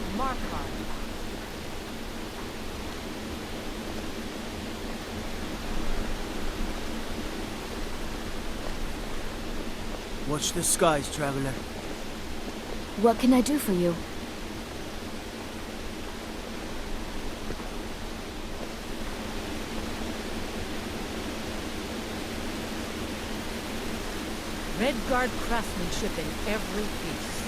Solid mark card. Watch the skies, traveler. What can I do for you? Red Guard craftsmanship in every piece.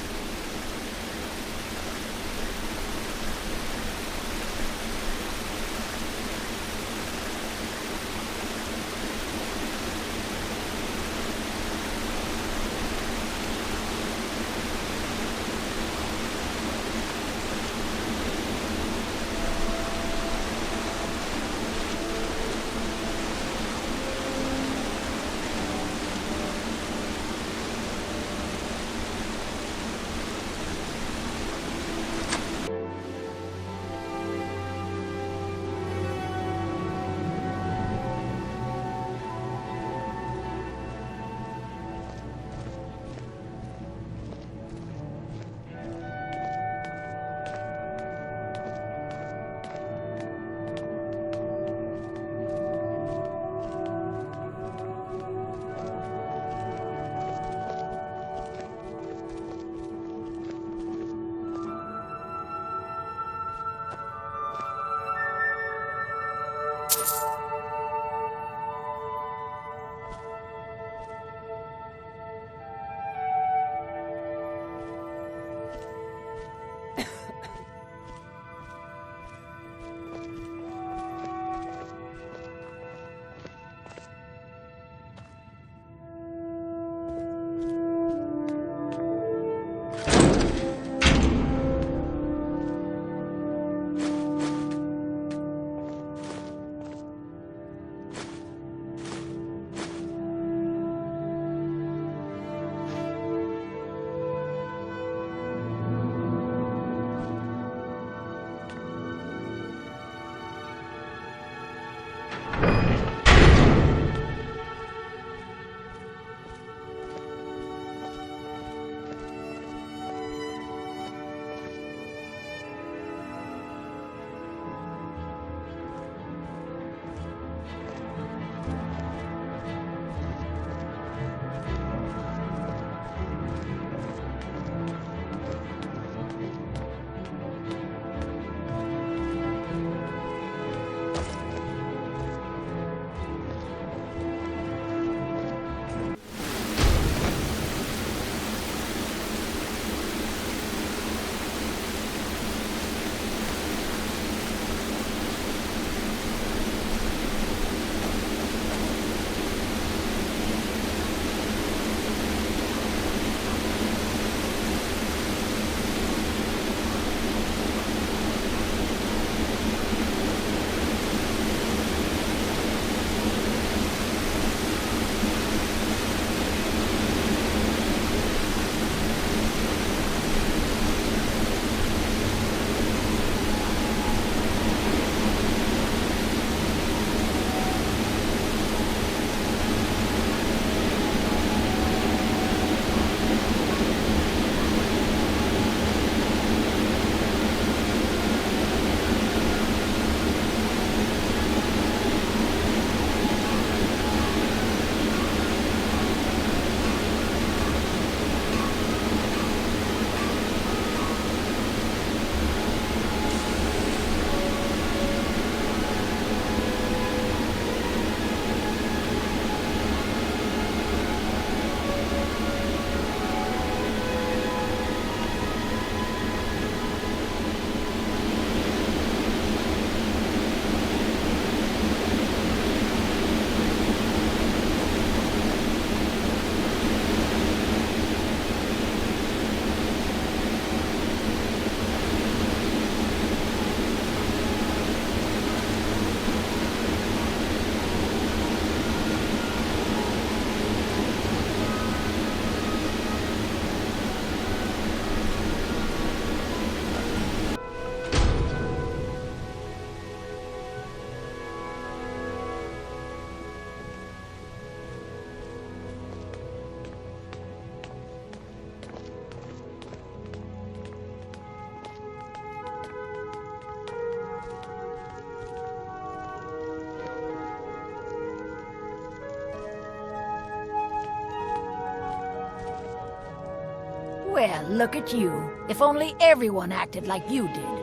Well, look at you. If only everyone acted like you did.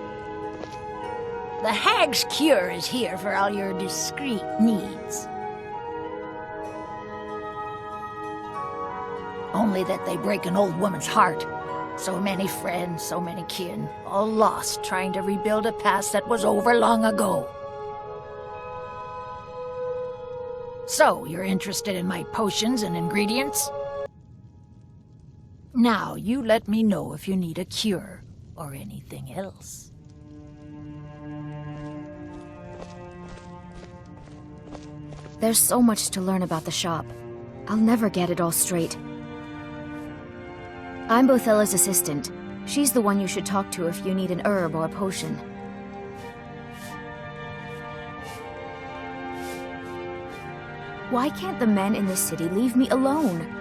The Hag's Cure is here for all your discreet needs. Only that they break an old woman's heart. So many friends, so many kin, all lost trying to rebuild a past that was over long ago. So, you're interested in my potions and ingredients? Now, you let me know if you need a cure or anything else. There's so much to learn about the shop. I'll never get it all straight. I'm Bothella's assistant. She's the one you should talk to if you need an herb or a potion. Why can't the men in this city leave me alone?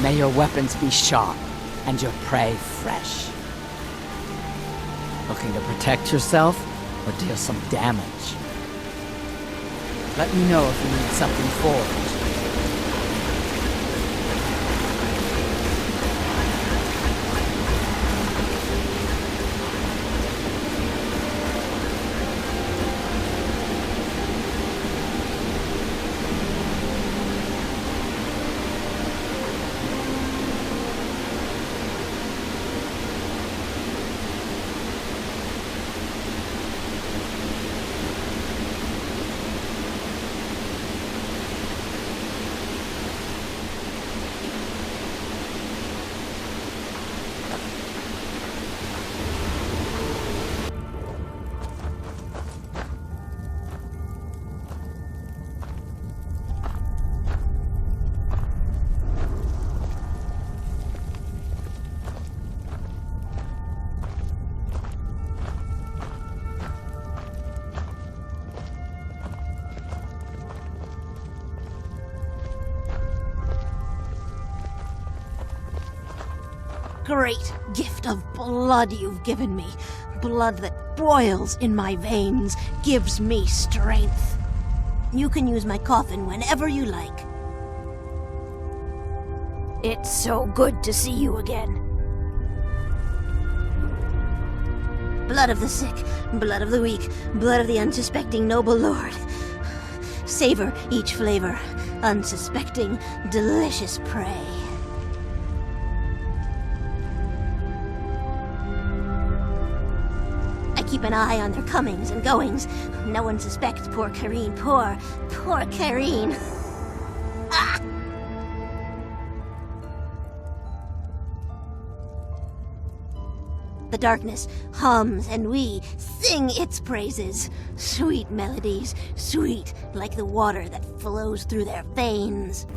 May your weapons be sharp and your prey fresh. Looking to protect yourself or deal some damage? Let me know if you need something forged. Great gift of blood you've given me. Blood that boils in my veins, gives me strength. You can use my coffin whenever you like. It's so good to see you again. Blood of the sick, blood of the weak, blood of the unsuspecting noble lord. Savor each flavor, unsuspecting, delicious prey. Keep an eye on their comings and goings. No one suspects poor Kareen. Poor Kareen. Ah! The darkness hums and we sing its praises. Sweet melodies, sweet like the water that flows through their veins.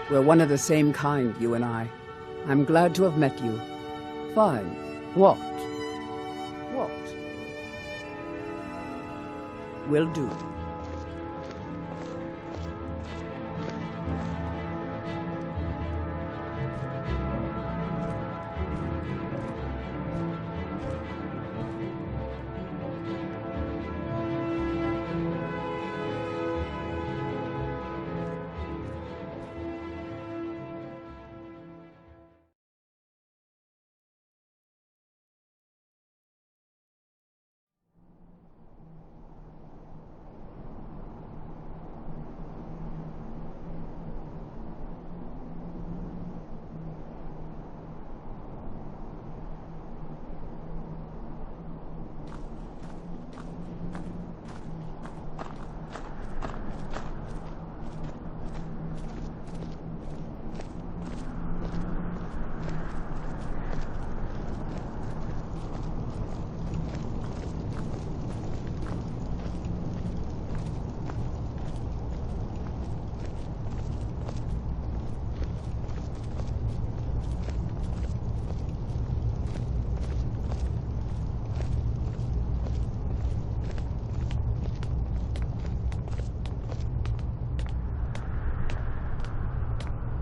We're one of the same kind, you and I. I'm glad to have met you. Fine. What? What? Will do.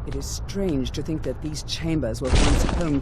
It is strange to think that these chambers were once home.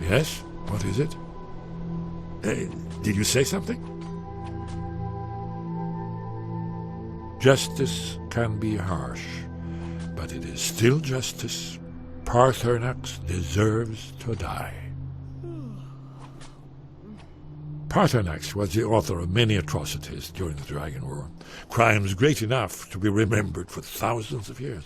Yes? What is it? Did you say something? Justice can be harsh, but it is still justice. Paarthurnax deserves to die. Paarthurnax was the author of many atrocities during the Dragon War, crimes great enough to be remembered for thousands of years.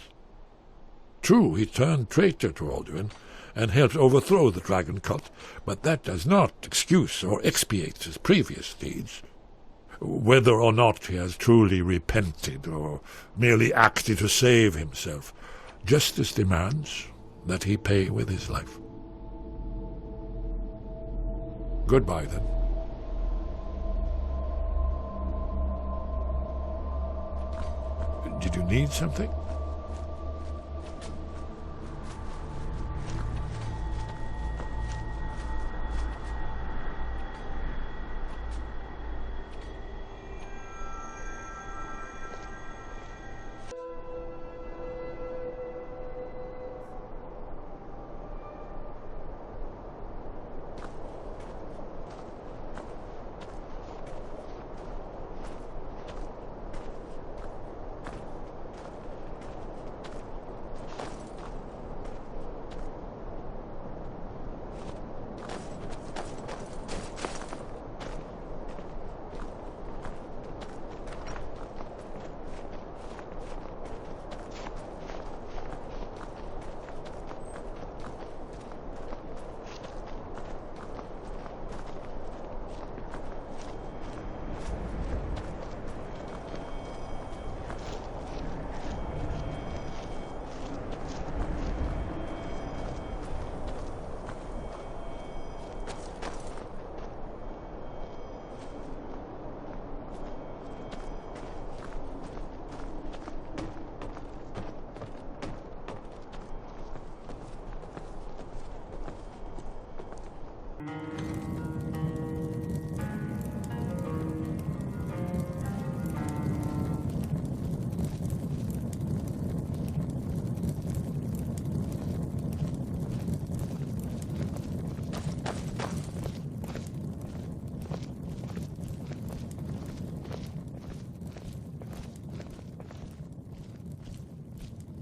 True, he turned traitor to Alduin and helped overthrow the dragon cult, but that does not excuse or expiate his previous deeds. Whether or not he has truly repented or merely acted to save himself, justice demands that he pay with his life. Goodbye, then. Did you need something?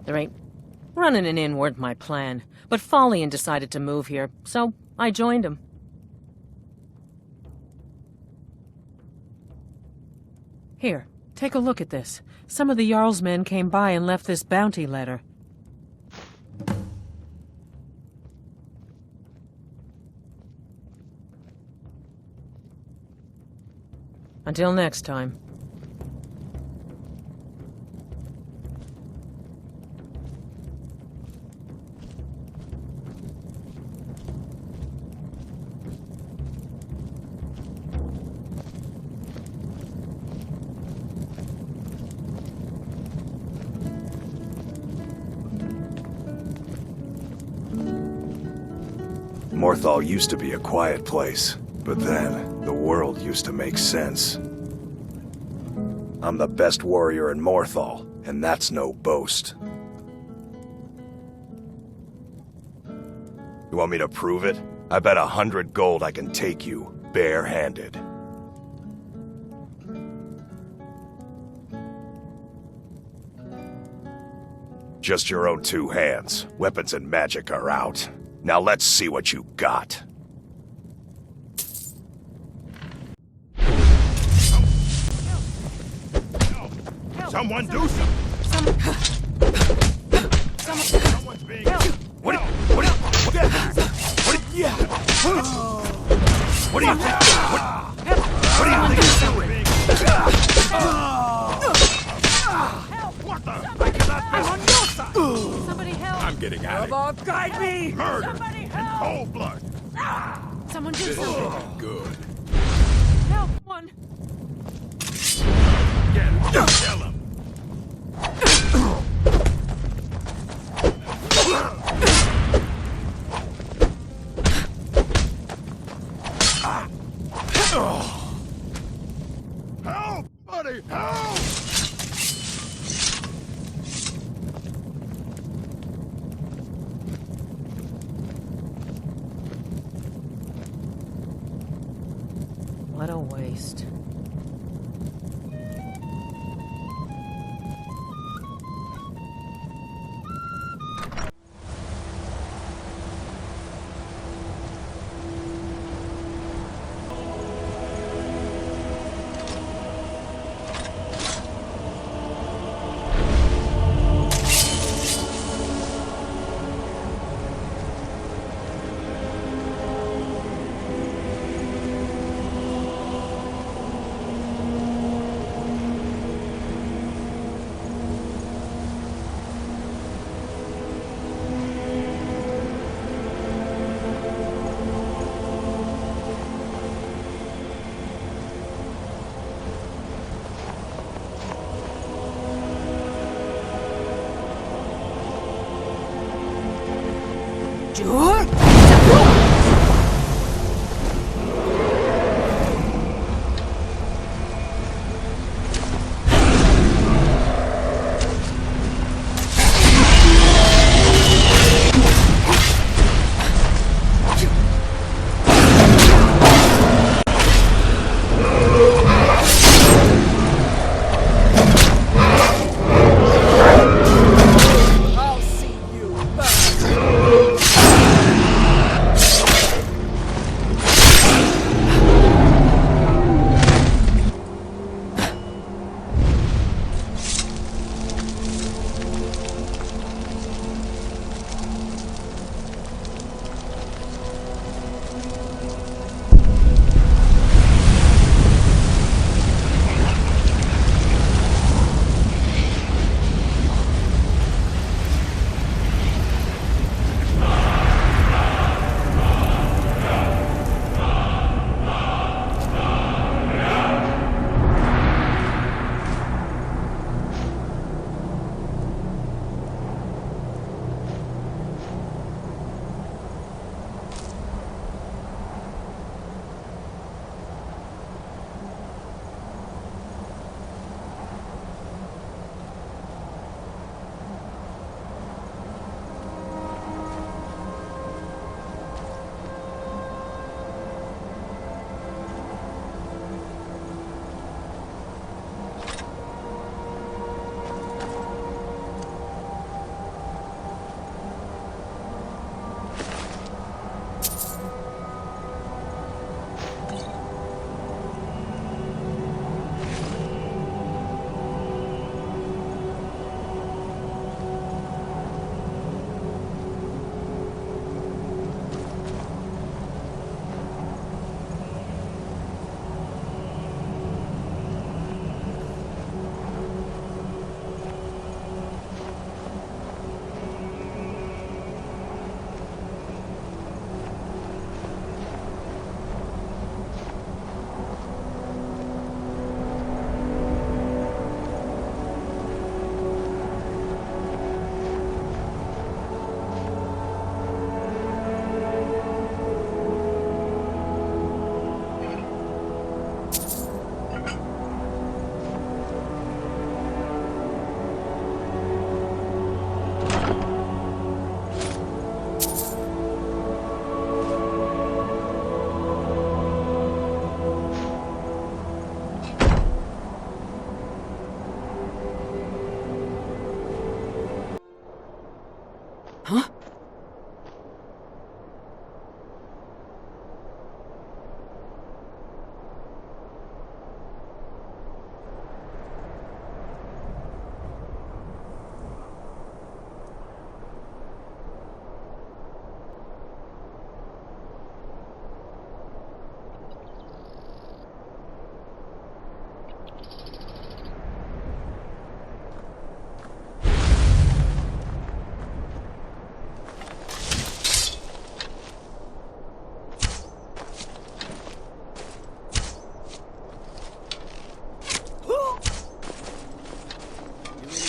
There ain't running an inn weren't my plan, but Follian decided to move here, so I joined him. Here, take a look at this. Some of the Jarl's men came by and left this bounty letter. Until next time. Morthal used to be a quiet place, but then the world used to make sense. I'm the best warrior in Morthal, and that's no boast. You want me to prove it? I bet 100 gold I can take you, bare-handed. Just your own 2 hands. Weapons and magic are out. Now let's see what you got. Someone do something! Someone's being... What do you think you're doing? What the? I cannot... I'm on your side! Somebody help! I'm getting out of here. Guide me! Murder! Somebody In help! cold blood! Someone do This something! isn't good. Help! One! Get him! Kill him! Help! Buddy! Help! What a waste.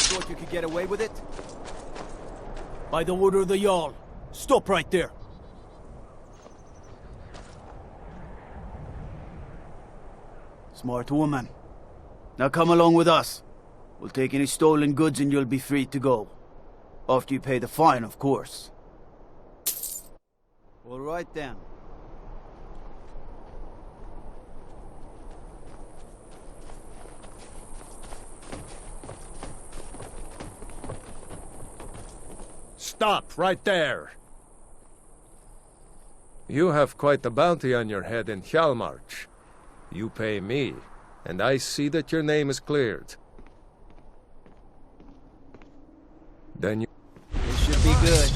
thought you could get away with it? By the order of the Jarl, stop right there. Smart woman. Now come along with us. We'll take any stolen goods and you'll be free to go. After you pay the fine, of course. All right then. Stop right there! You have quite a bounty on your head in Hjalmarch. You pay me, and I see that your name is cleared. Then you... This should be good.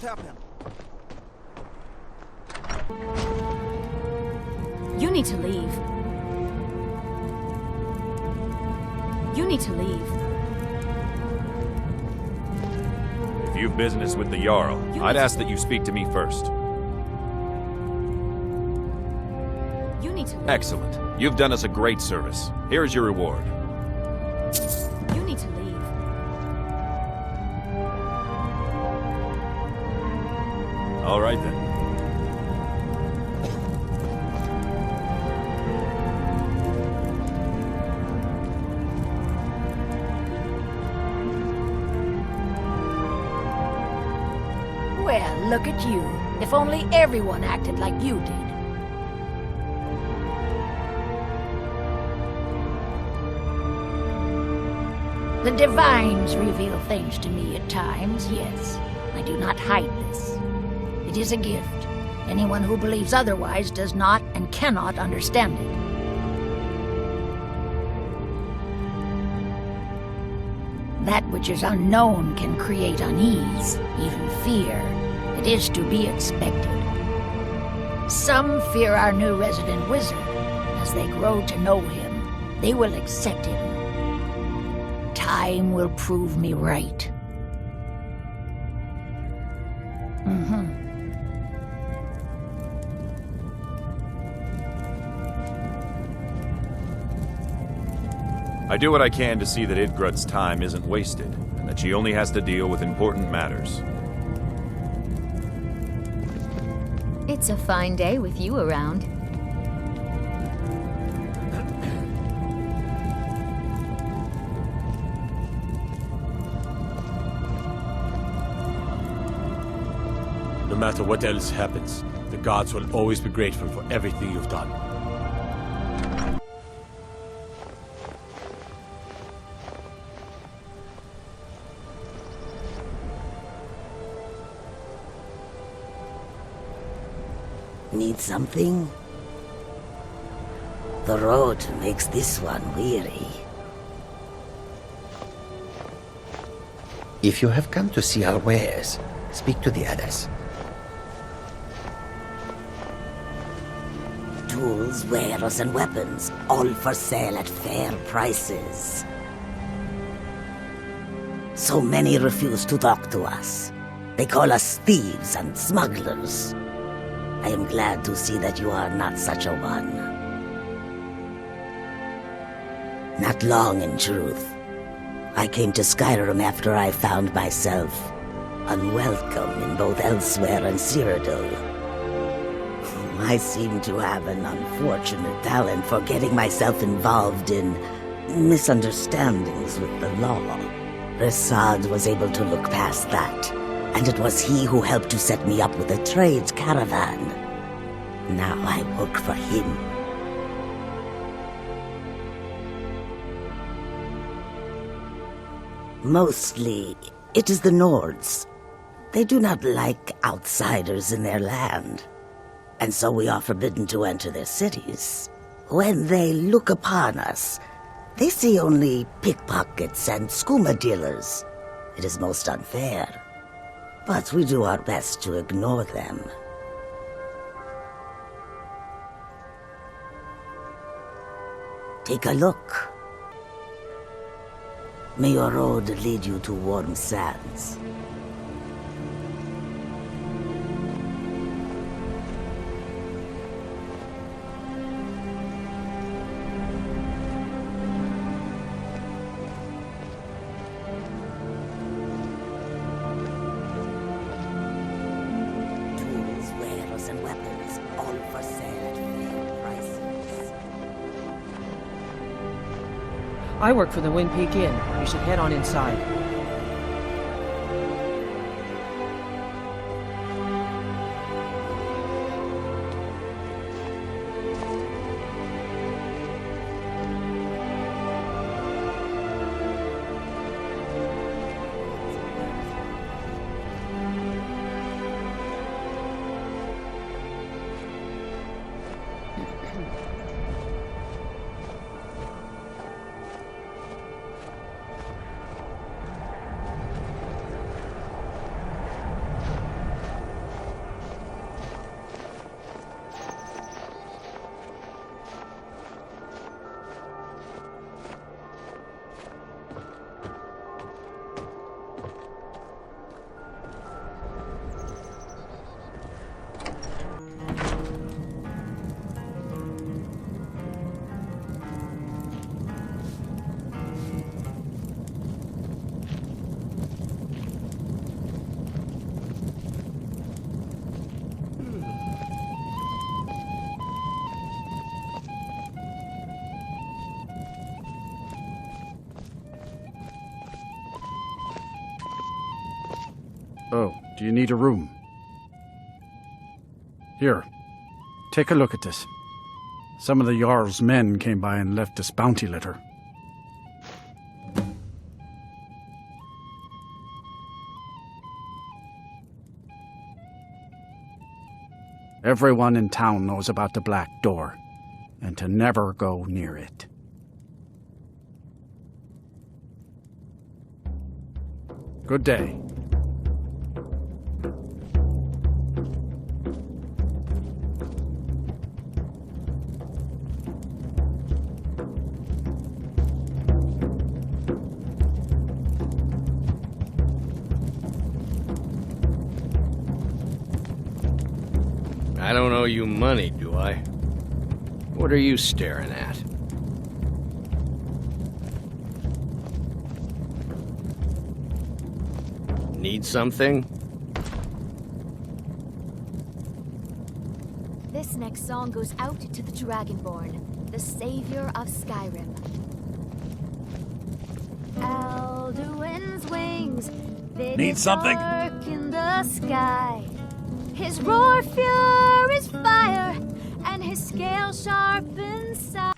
What happened? You need to leave. You need to leave. If you've business with the Jarl, I'd ask that you speak to me first. You need to leave. Excellent. You've done us a great service. Here's your reward. You need to leave. All right then. Well, look at you. If only everyone acted like you did. The divines reveal things to me at times, yes. I do not hide this. It is a gift. Anyone who believes otherwise does not and cannot understand it. That which is unknown can create unease, even fear. It is to be expected. Some fear our new resident wizard. As they grow to know him, they will accept him. Time will prove me right. I do what I can to see that Idgrud's time isn't wasted, and that she only has to deal with important matters. It's a fine day with you around. No matter what else happens, the gods will always be grateful for everything you've done. Need something? The road makes this one weary. If you have come to see our wares, speak to the others. Tools, wares, and weapons, all for sale at fair prices. So many refuse to talk to us. They call us thieves and smugglers. I am glad to see that you are not such a one. Not long, in truth. I came to Skyrim after I found myself unwelcome in both Elsewhere and Cyrodiil. I seem to have an unfortunate talent for getting myself involved in misunderstandings with the law. Resad was able to look past that, and it was he who helped to set me up with a trade caravan. Now I work for him. Mostly, it is the Nords. They do not like outsiders in their land, and so we are forbidden to enter their cities. When they look upon us, they see only pickpockets and skooma dealers. It is most unfair, but we do our best to ignore them. Take a look. May your road lead you to warm sands. Tools, wares, and weapons, all for sale at fair prices. I work for the Wind Peak Inn. You should head on inside. Oh, do you need a room? Here, take a look at this. Some of the Jarl's men came by and left this bounty letter. Everyone in town knows about the Black Door, and to never go near it. Good day. I don't owe you money, do I? What are you staring at? Need something? This next song goes out to the Dragonborn, the savior of Skyrim. Alduin's wings, they Need something? dark in the sky. His roar furies fire, and his scale sharpens sight.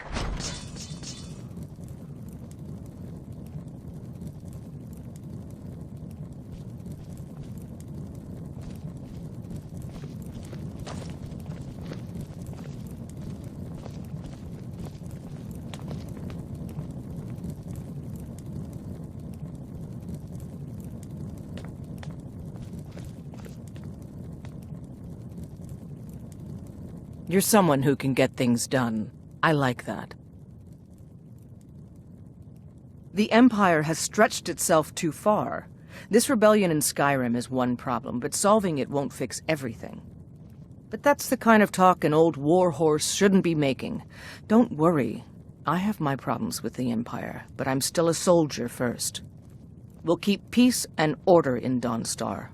You're someone who can get things done. I like that. The Empire has stretched itself too far. This rebellion in Skyrim is one problem, but solving it won't fix everything. But that's the kind of talk an old warhorse shouldn't be making. Don't worry. I have my problems with the Empire, but I'm still a soldier first. We'll keep peace and order in Dawnstar.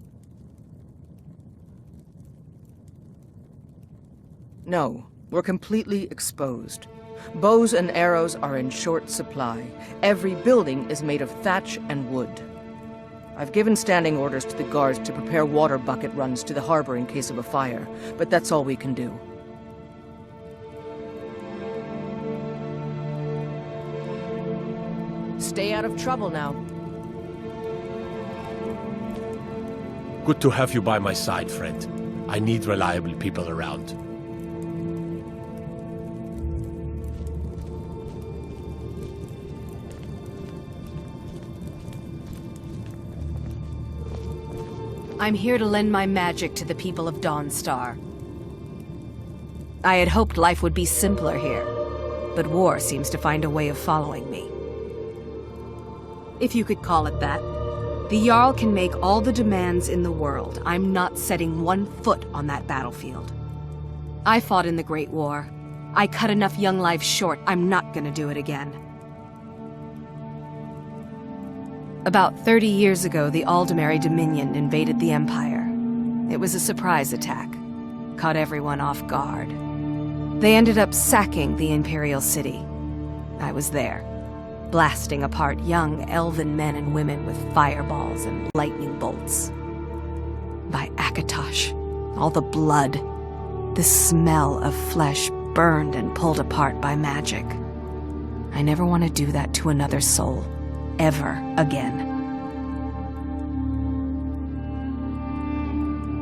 No, we're completely exposed. Bows and arrows are in short supply. Every building is made of thatch and wood. I've given standing orders to the guards to prepare water bucket runs to the harbor in case of a fire, but that's all we can do. Stay out of trouble now. Good to have you by my side, friend. I need reliable people around. I'm here to lend my magic to the people of Dawnstar. I had hoped life would be simpler here, but war seems to find a way of following me. If you could call it that. The Jarl can make all the demands in the world. I'm not setting one foot on that battlefield. I fought in the Great War. I cut enough young lives short. I'm not gonna do it again. About 30 years ago, the Aldemary Dominion invaded the Empire. It was a surprise attack. Caught everyone off guard. They ended up sacking the Imperial City. I was there, blasting apart young elven men and women with fireballs and lightning bolts. By Akatosh, all the blood, the smell of flesh burned and pulled apart by magic. I never want to do that to another soul. Ever again.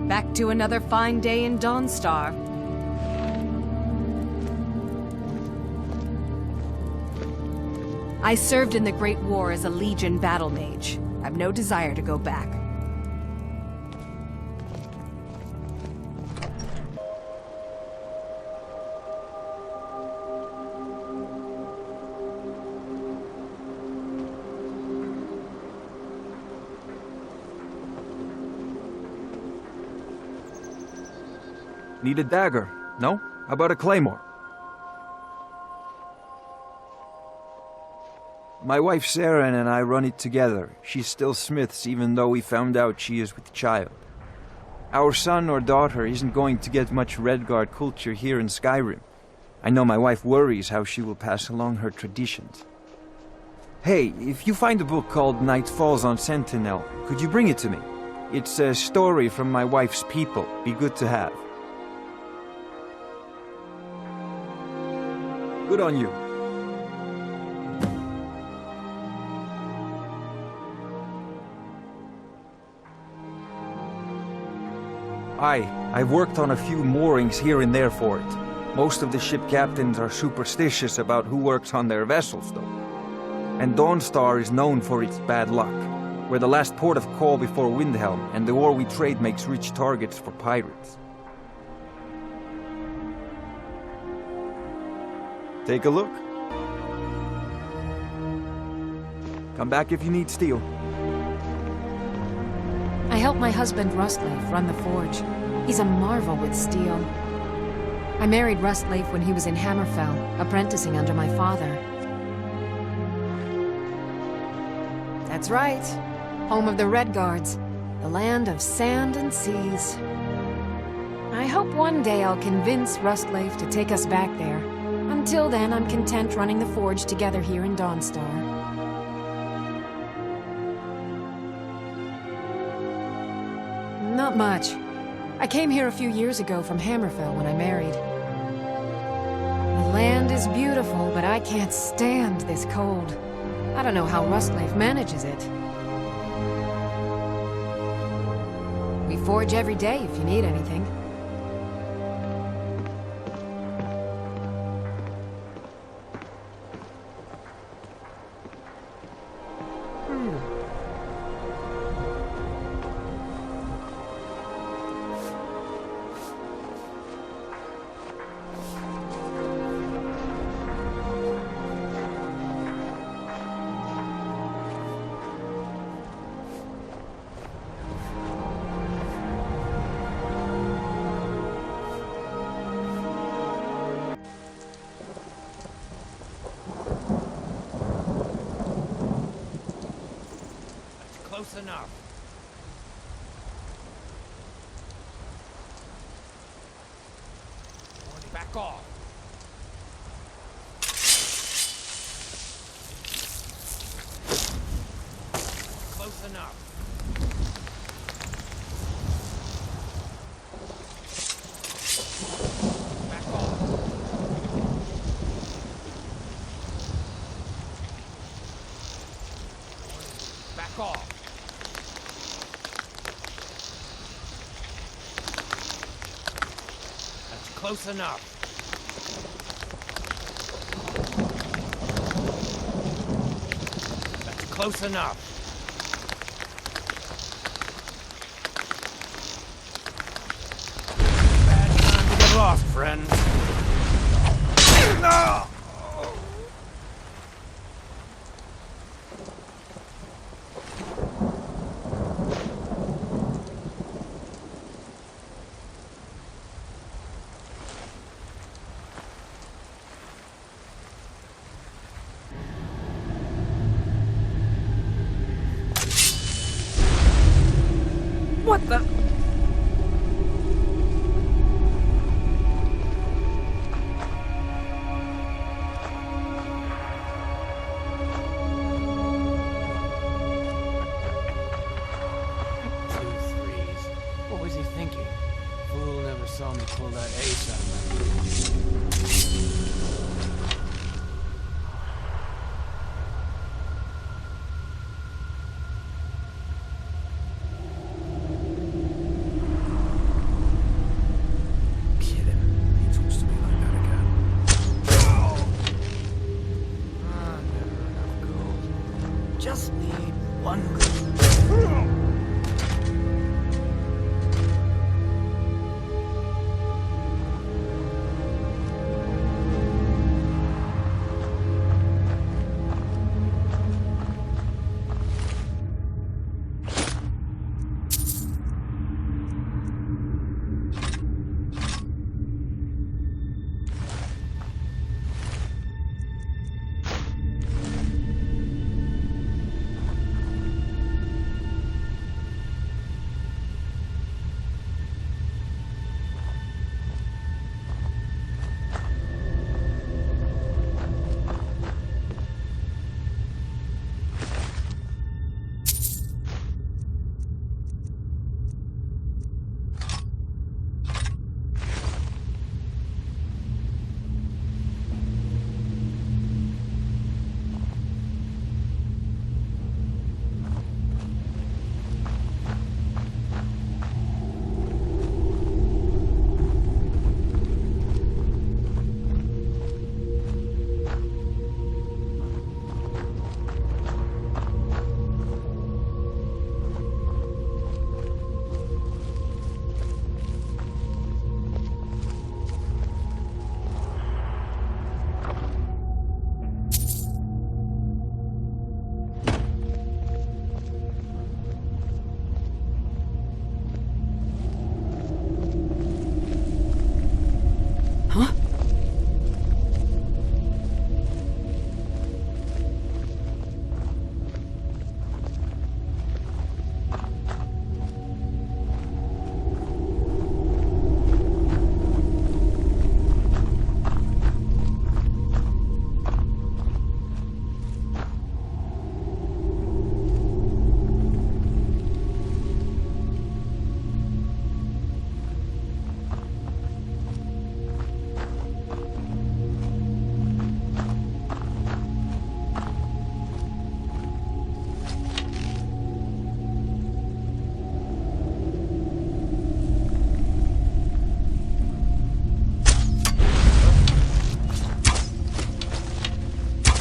Back to another fine day in Dawnstar. I served in the Great War as a Legion battle mage. I've no desire to go back. Need a dagger? No? How about a claymore? My wife Sarah and I run it together. She's still Smith's even though we found out she is with child. Our son or daughter isn't going to get much Redguard culture here in Skyrim. I know my wife worries how she will pass along her traditions. Hey, if you find a book called Night Falls on Sentinel, could you bring it to me? It's a story from my wife's people. Be good to have. Good on you. I've worked on a few moorings here and there for it. Most of the ship captains are superstitious about who works on their vessels, though. And Dawnstar is known for its bad luck. We're the last port of call before Windhelm, and the ore we trade makes rich targets for pirates. Take a look. Come back if you need steel. I help my husband Rustleaf run the forge. He's a marvel with steel. I married Rustleaf when he was in Hammerfell, apprenticing under my father. That's right. Home of the Redguards, the land of sand and seas. I hope one day I'll convince Rustleaf to take us back there. Until then, I'm content running the forge together here in Dawnstar. Not much. I came here a few years ago from Hammerfell when I married. The land is beautiful, but I can't stand this cold. I don't know how Rustleaf manages it. We forge every day if you need anything. Close enough. Back off. Close enough. Back off. Back off. Close enough. That's close enough. Bad time to get lost, friend. No! What the? What was he thinking? Fool never saw me pull that ace out of my Just need one good.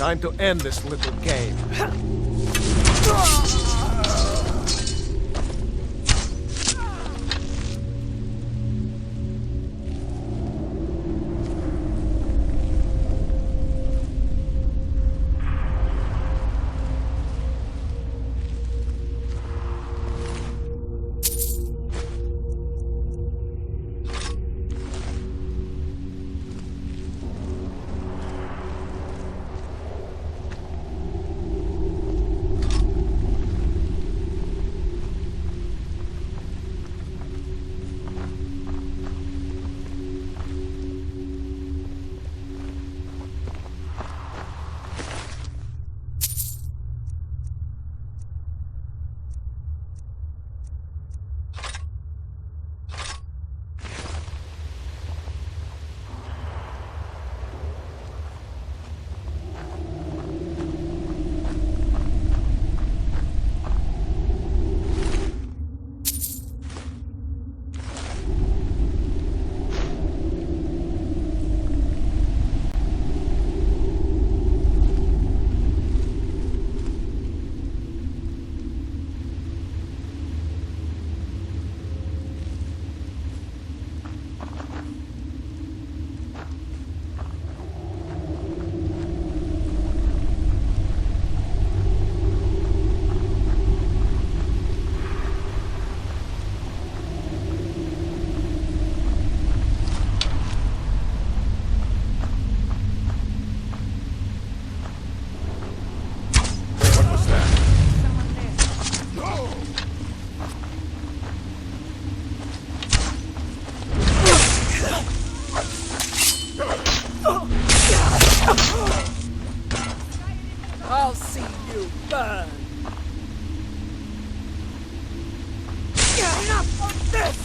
Time to end this little game. I'll see you burn! Enough of this!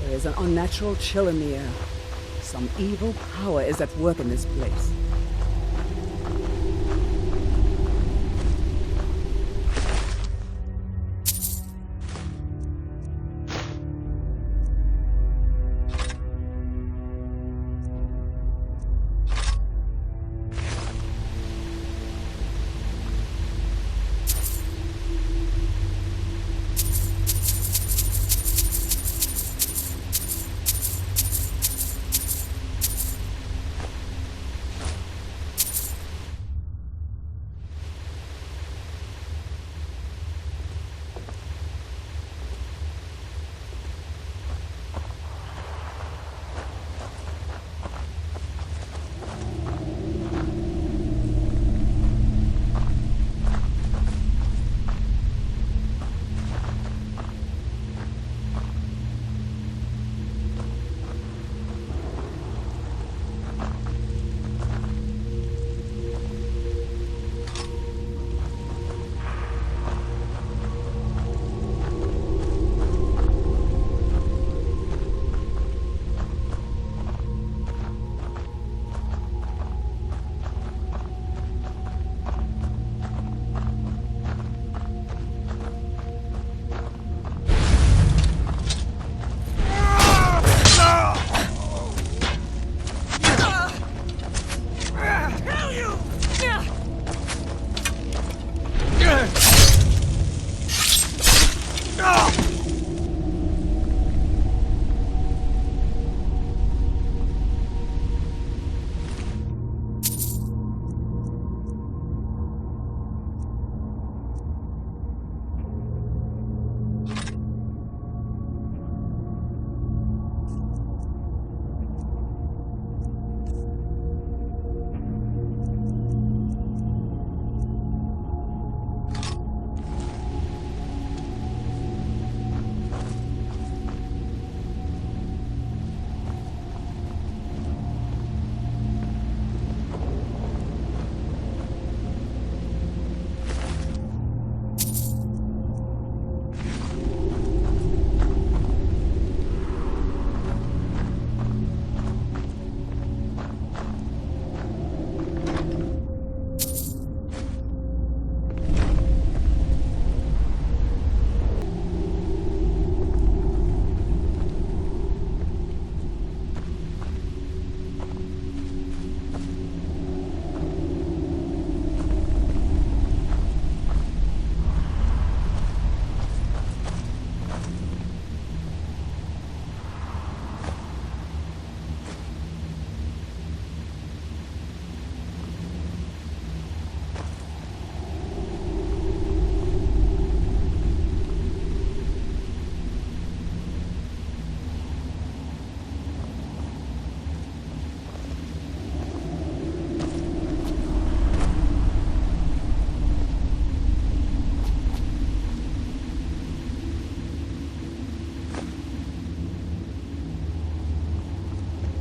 There is an unnatural chill in the air. Some evil power is at work in this place.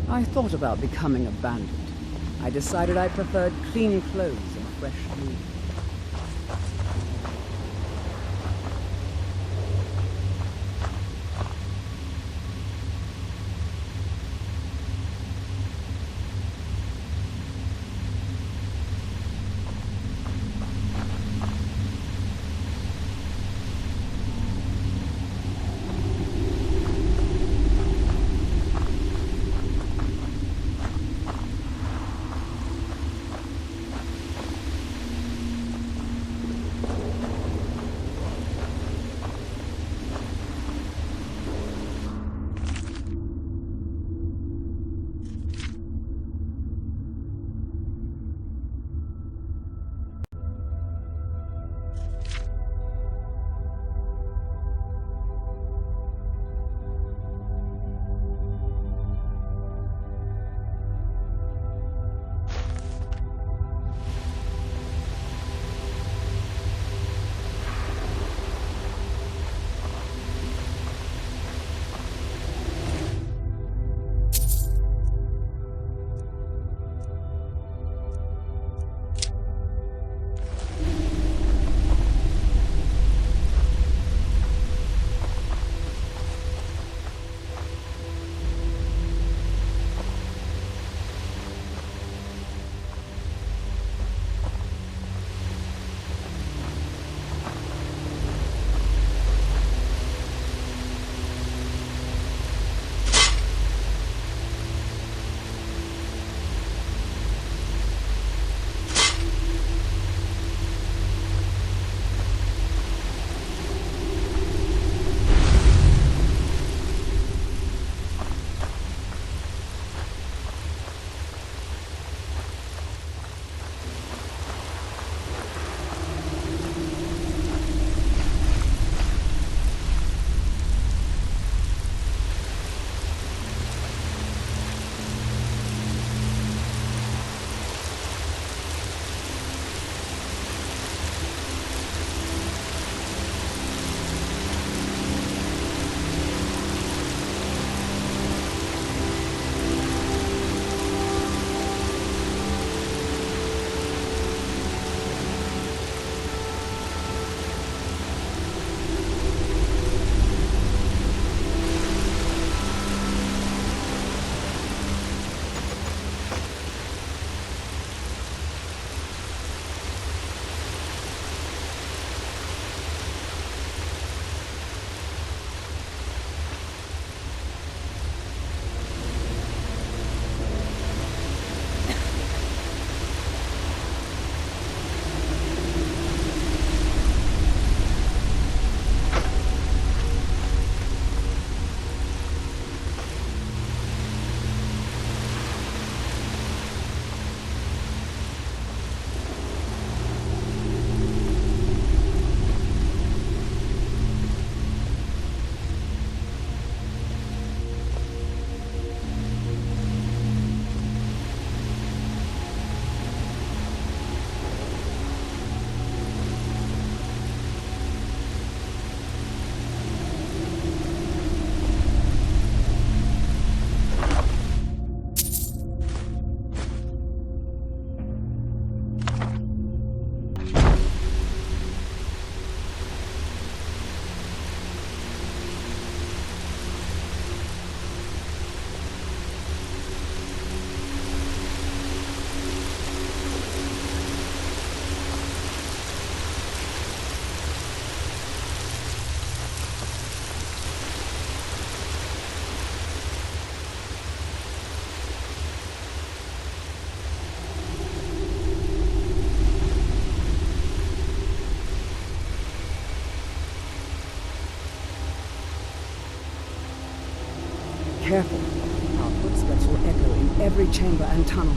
I thought about becoming a bandit. I decided I preferred clean clothes and fresh meat. Careful. Our footsteps will echo in every chamber and tunnel.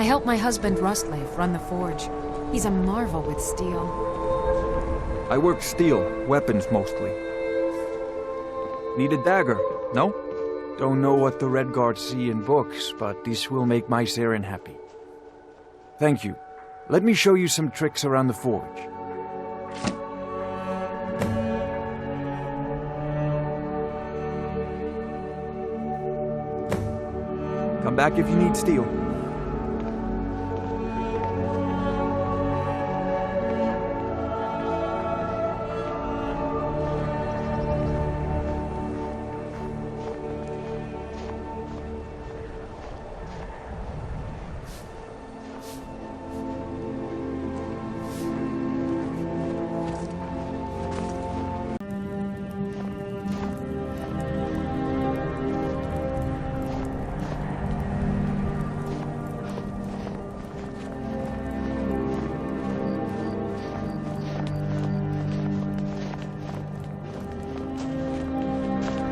I help my husband Rustleaf run the forge. He's a marvel with steel. I work steel, weapons mostly. Need a dagger, no? Don't know what the Redguards see in books, but this will make my C.R.M.O happy. Thank you. Let me show you some tricks around the forge. Come back if you need steel.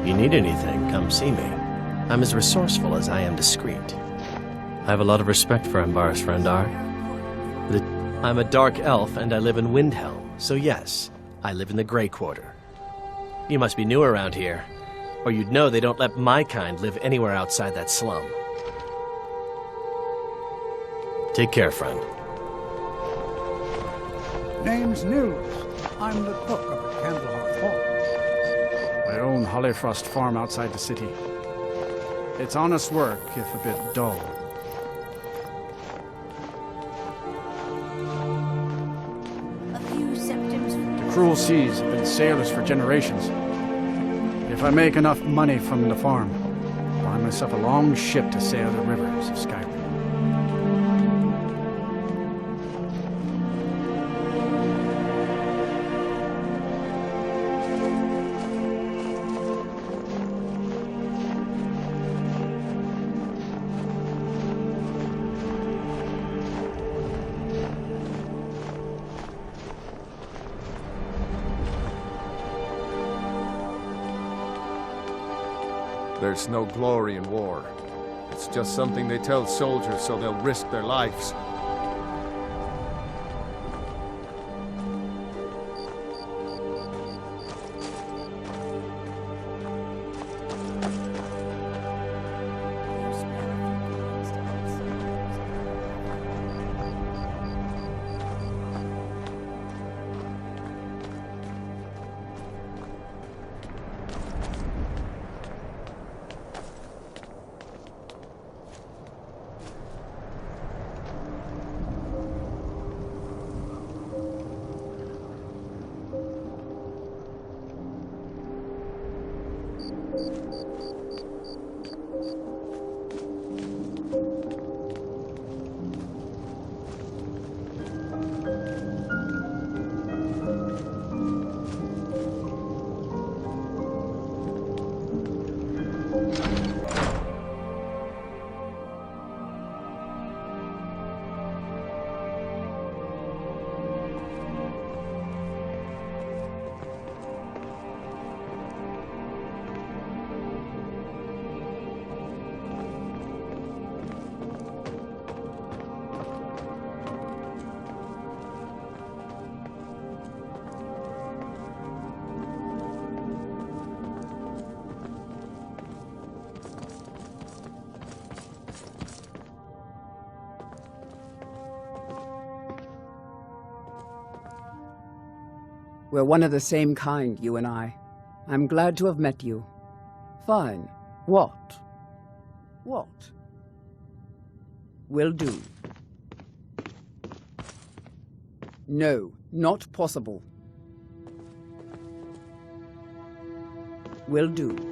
If you need anything, come see me. I'm as resourceful as I am discreet. I have a lot of respect for Ambaris Frendar. I'm a dark elf and I live in Windhelm, so yes, I live in the Grey Quarter. You must be new around here, or you'd know they don't let my kind live anywhere outside that slum. Take care, friend. Name's Nils. I'm the cook up at Candlehearth Hall. I own Hollyfrost Farm outside the city. It's honest work, if a bit dull. A few symptoms. The cruel seas have been sailors for generations. If I make enough money from the farm, I'll buy myself a long ship to sail the rivers of Skyrim. There's no glory in war. It's just something they tell soldiers so they'll risk their lives. We're one of the same kind, you and I. I'm glad to have met you. Fine. What? What? Will do. No, not possible. Will do.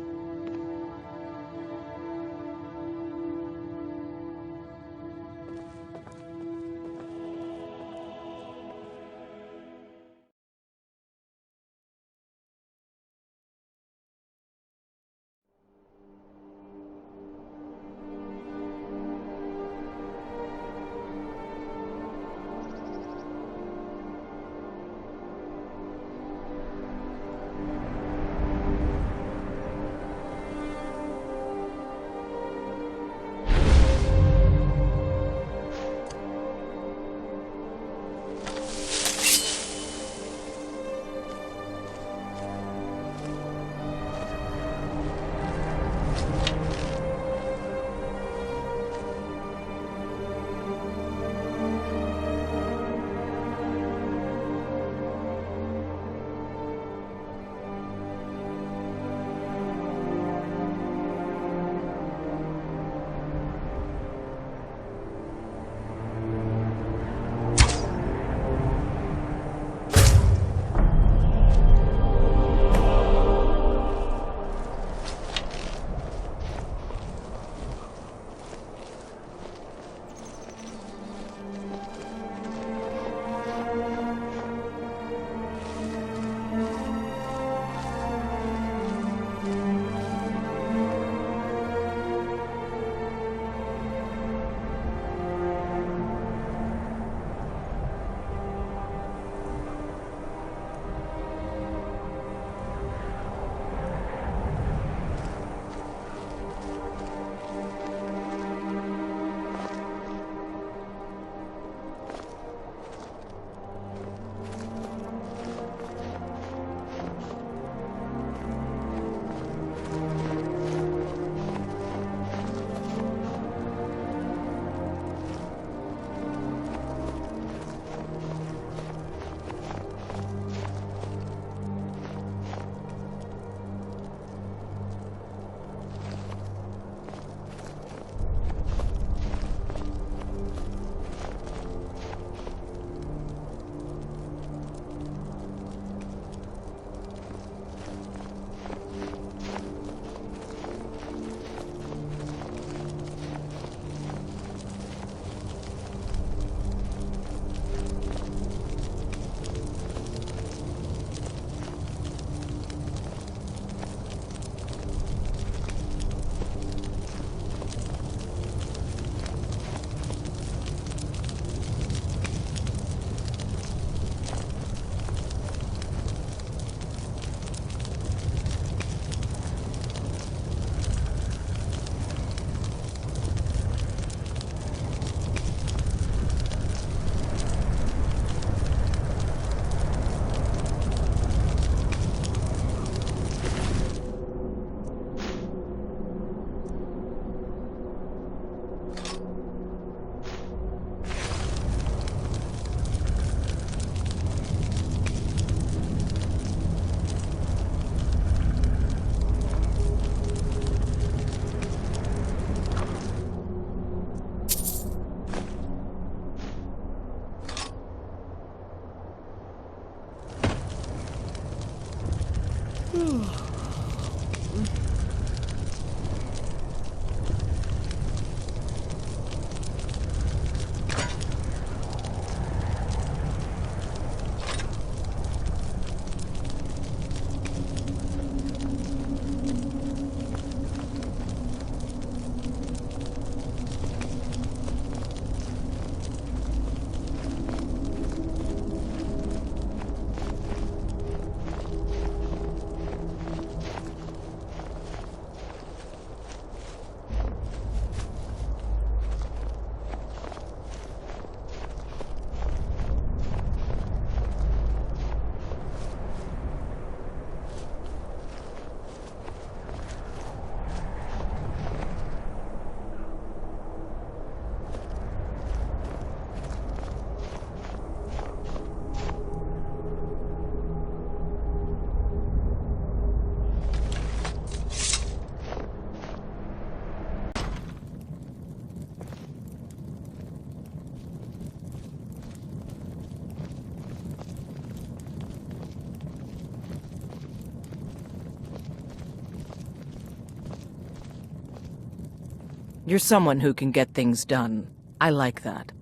You're someone who can get things done. I like that.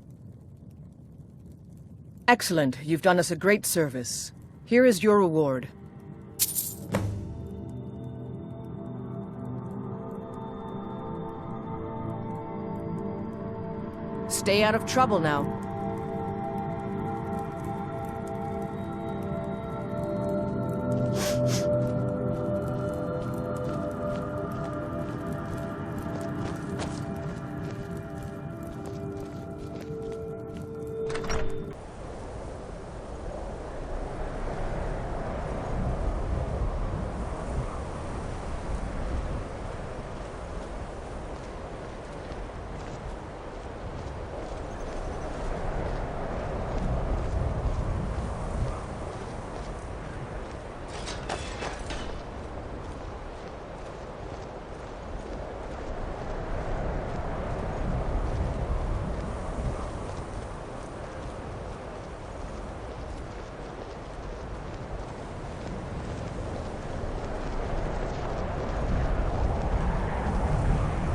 Excellent. You've done us a great service. Here is your reward. Stay out of trouble now.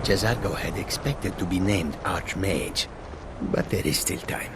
Jazargo had expected to be named Archmage, but there is still time.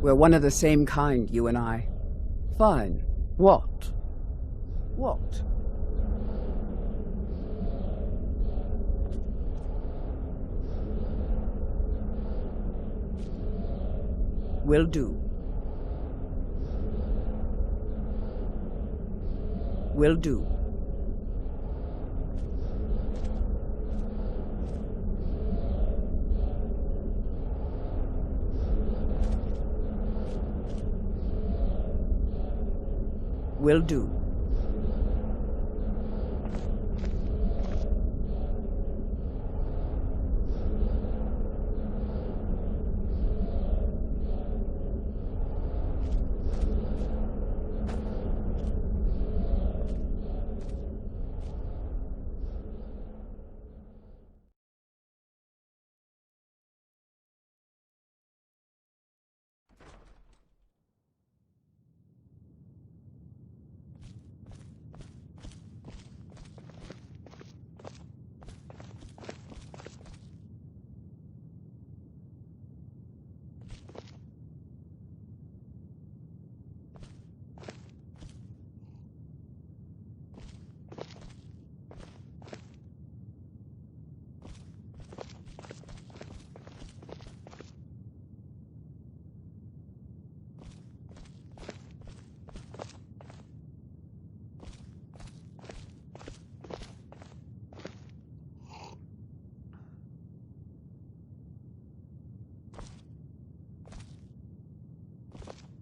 We're one of the same kind, you and I. Fine. What? What? Will do. Will do. Will do.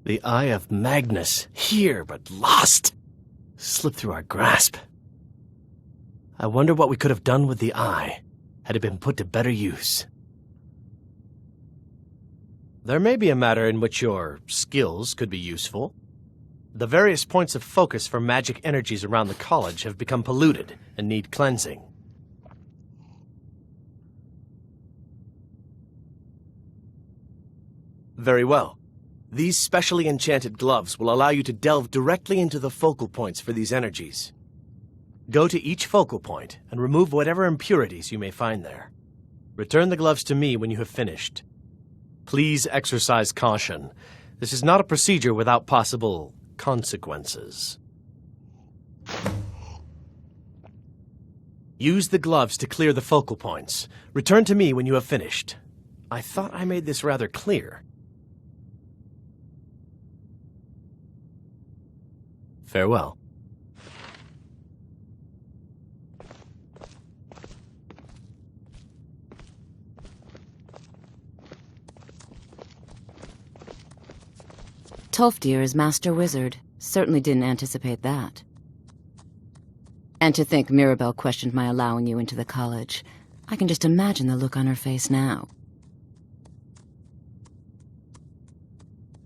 The Eye of Magnus, here but lost. Slipped through our grasp. I wonder what we could have done with the eye, had it been put to better use. There may be a matter in which your skills could be useful. The various points of focus for magic energies around the college have become polluted and need cleansing. Very well. These specially enchanted gloves will allow you to delve directly into the focal points for these energies. Go to each focal point and remove whatever impurities you may find there. Return the gloves to me when you have finished. Please exercise caution. This is not a procedure without possible consequences. Use the gloves to clear the focal points. Return to me when you have finished. I thought I made this rather clear. Farewell. Tolfdir is Master Wizard. Certainly didn't anticipate that. And to think Mirabelle questioned my allowing you into the college. I can just imagine the look on her face now.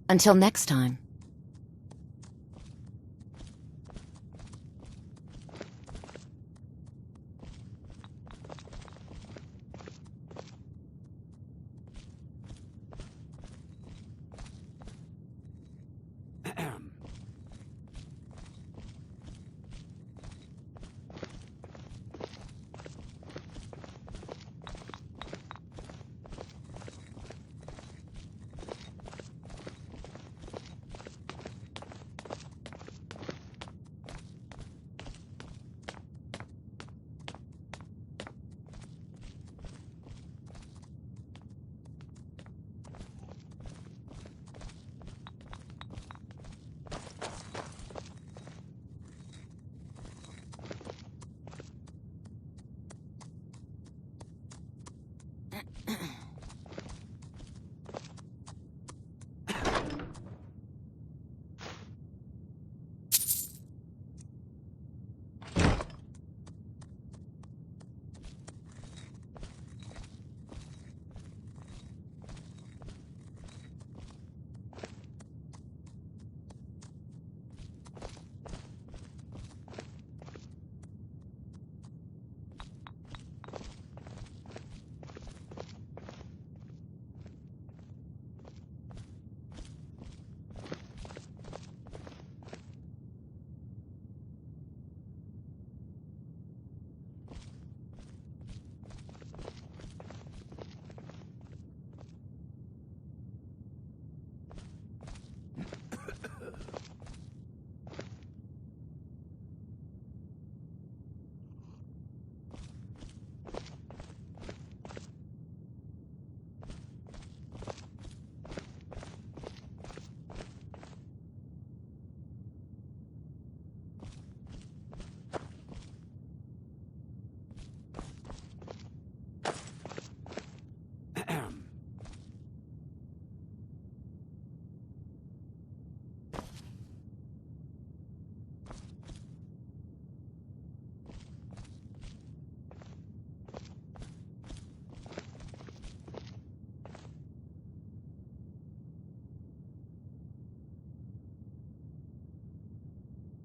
Until next time.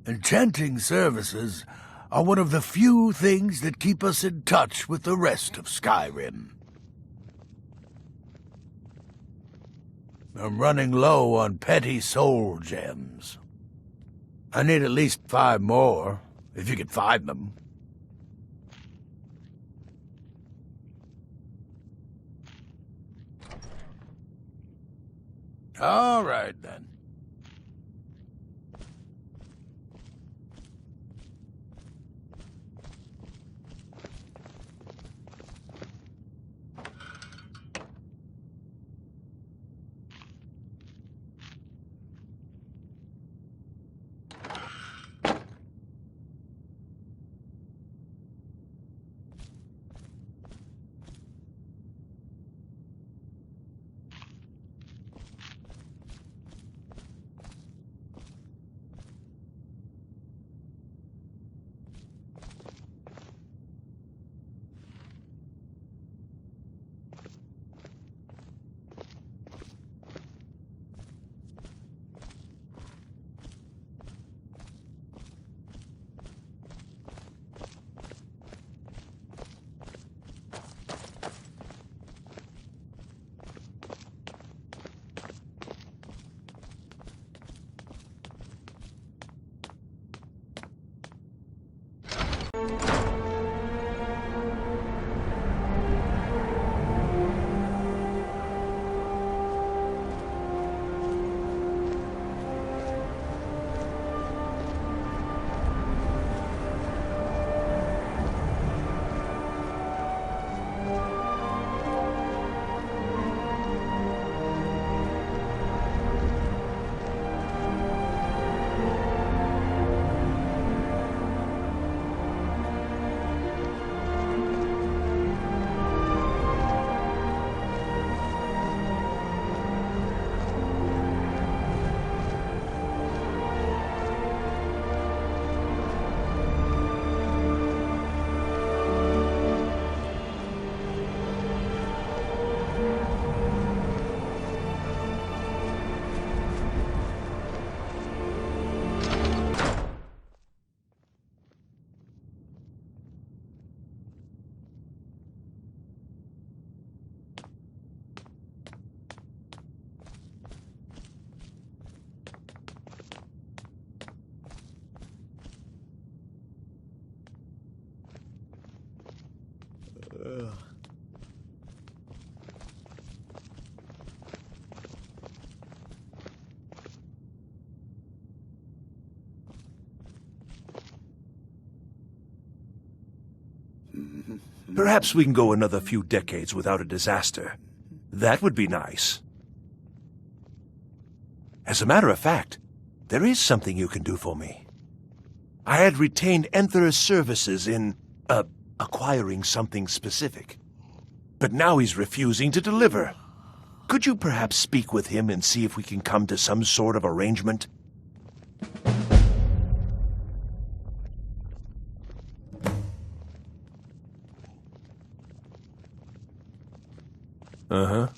Enchanting services are one of the few things that keep us in touch with the rest of Skyrim. I'm running low on petty soul gems. I need at least 5 more, if you can find them. All right, then. Perhaps we can go another few decades without a disaster. That would be nice. As a matter of fact, there is something you can do for me. I had retained Enther's services in, acquiring something specific. But now he's refusing to deliver. Could you perhaps speak with him and see if we can come to some sort of arrangement? Uh-huh.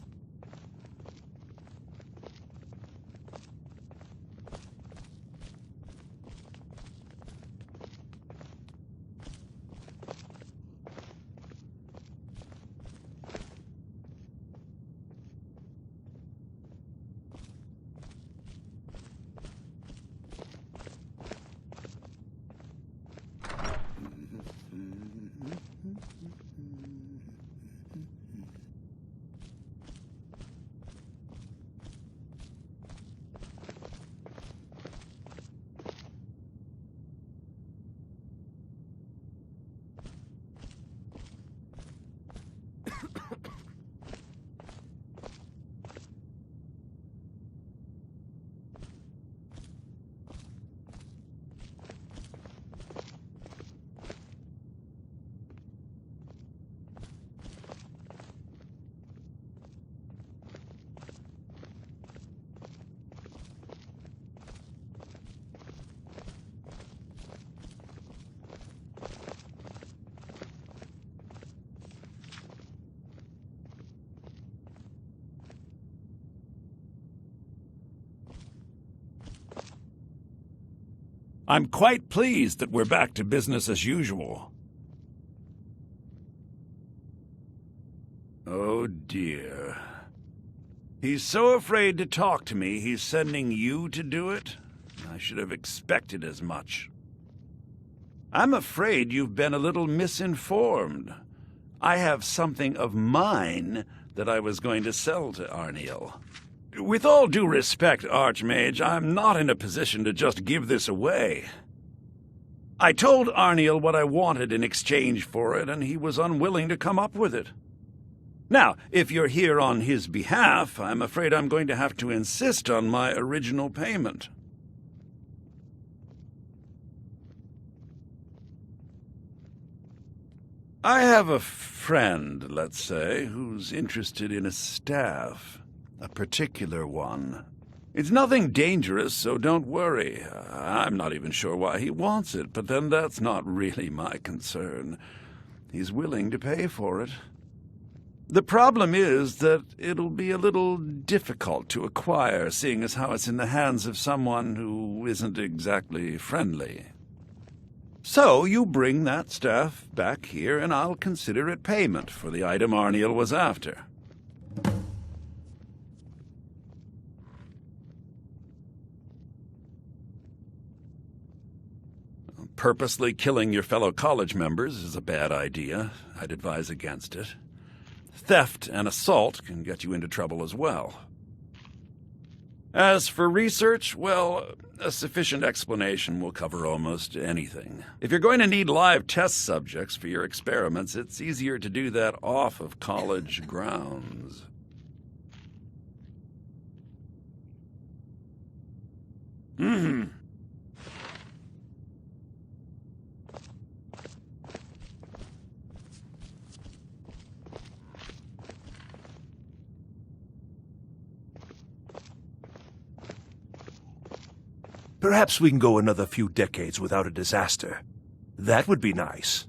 I'm quite pleased that we're back to business as usual. Oh dear. He's so afraid to talk to me, he's sending you to do it? I should have expected as much. I'm afraid you've been a little misinformed. I have something of mine that I was going to sell to Arniel. With all due respect, Archmage, I'm not in a position to just give this away. I told Arniel what I wanted in exchange for it, and he was unwilling to come up with it. Now, if you're here on his behalf, I'm afraid I'm going to have to insist on my original payment. I have a friend, let's say, who's interested in a staff. A particular one. It's nothing dangerous, so don't worry. I'm not even sure why he wants it, but then that's not really my concern. He's willing to pay for it. The problem is that it'll be a little difficult to acquire, seeing as how it's in the hands of someone who isn't exactly friendly. So you bring that staff back here, and I'll consider it payment for the item Arniel was after. purposely killing your fellow college members is a bad idea. I'd advise against it. Theft and assault can get you into trouble as well. As for research, well, a sufficient explanation will cover almost anything. If you're going to need live test subjects for your experiments, it's easier to do that off of college grounds. Perhaps we can go another few decades without a disaster. That would be nice.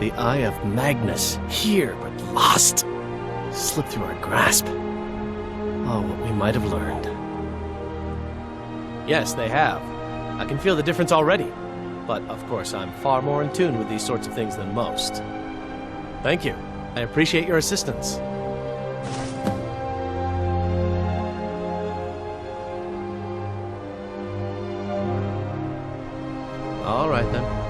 The Eye of Magnus, here but lost. Slipped through our grasp. Oh, what we might have learned. Yes, they have. I can feel the difference already. But, of course, I'm far more in tune with these sorts of things than most. Thank you. I appreciate your assistance. All right, then.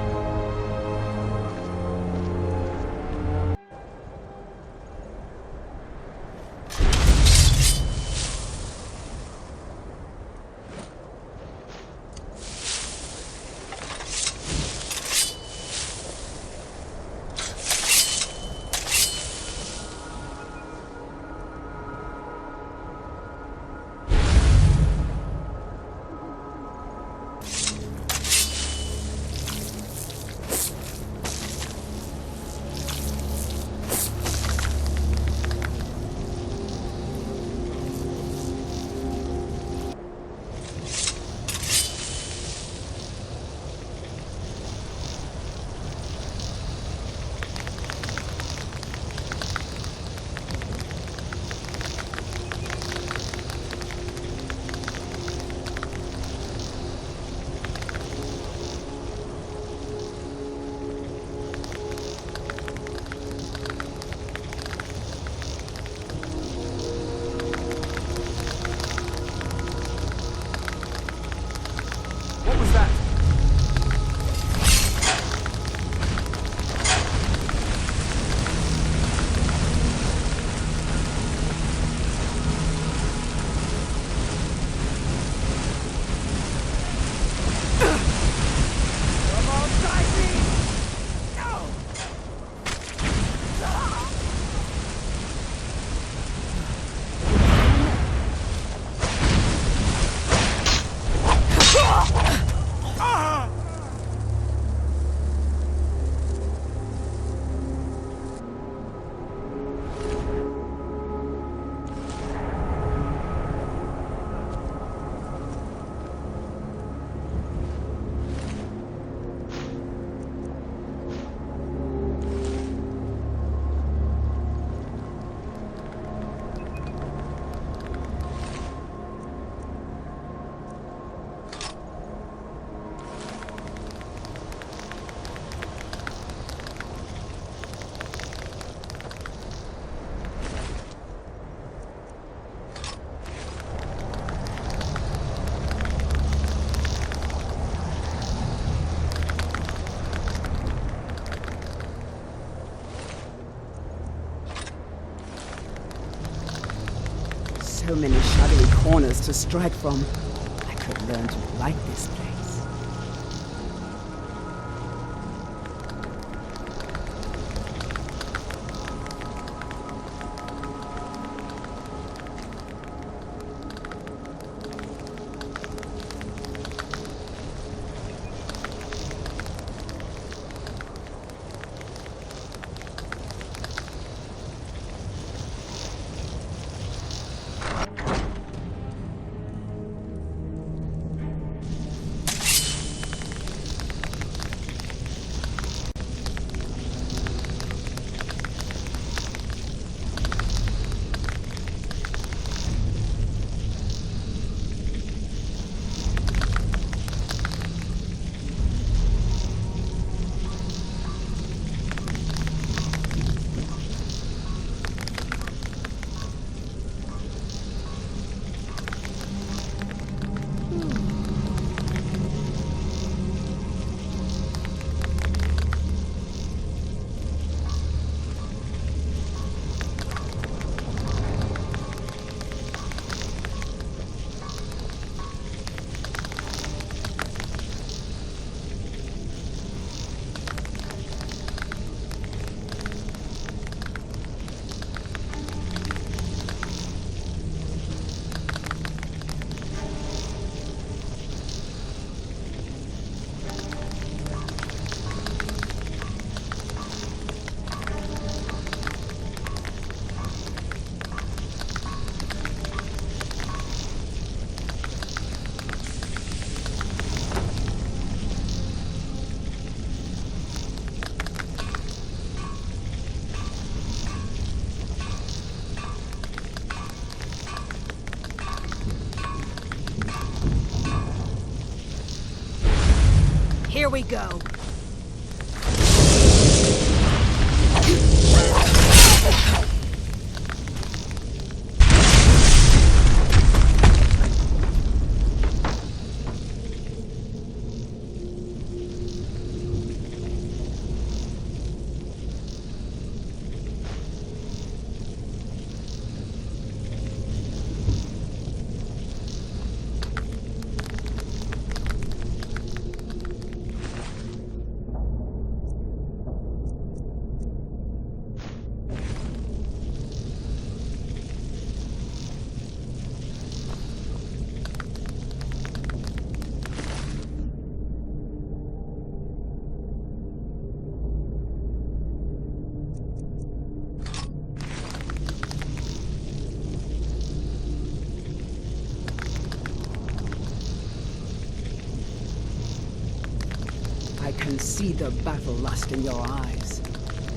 So many shadowy corners to strike from. I could learn to like this place. Here we go. I can see the battle lust in your eyes.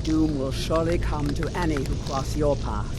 Doom will surely come to any who cross your path.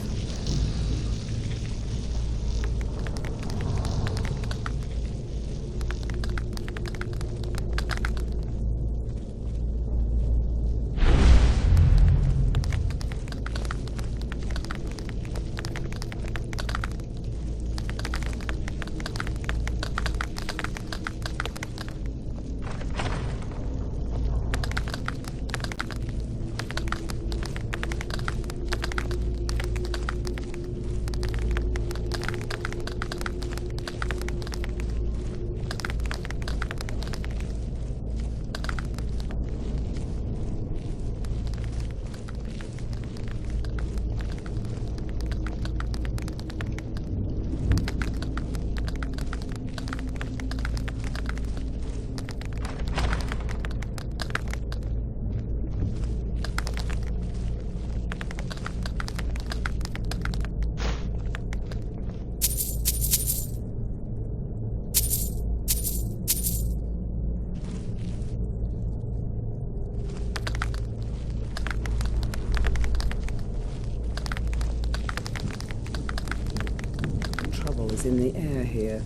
Trouble is in the air here.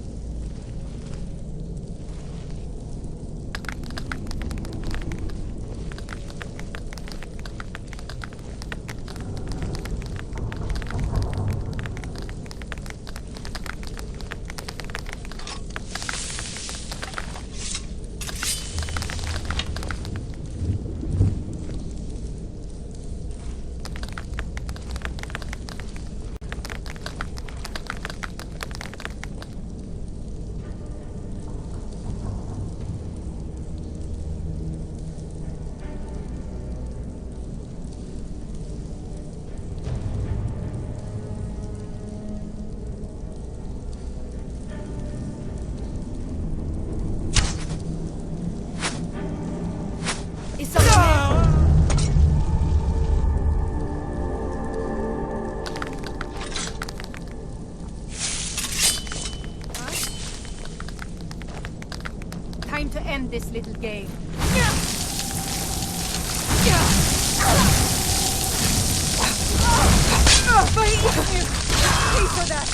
Time to end this little game. Pay for that.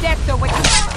Death awaits.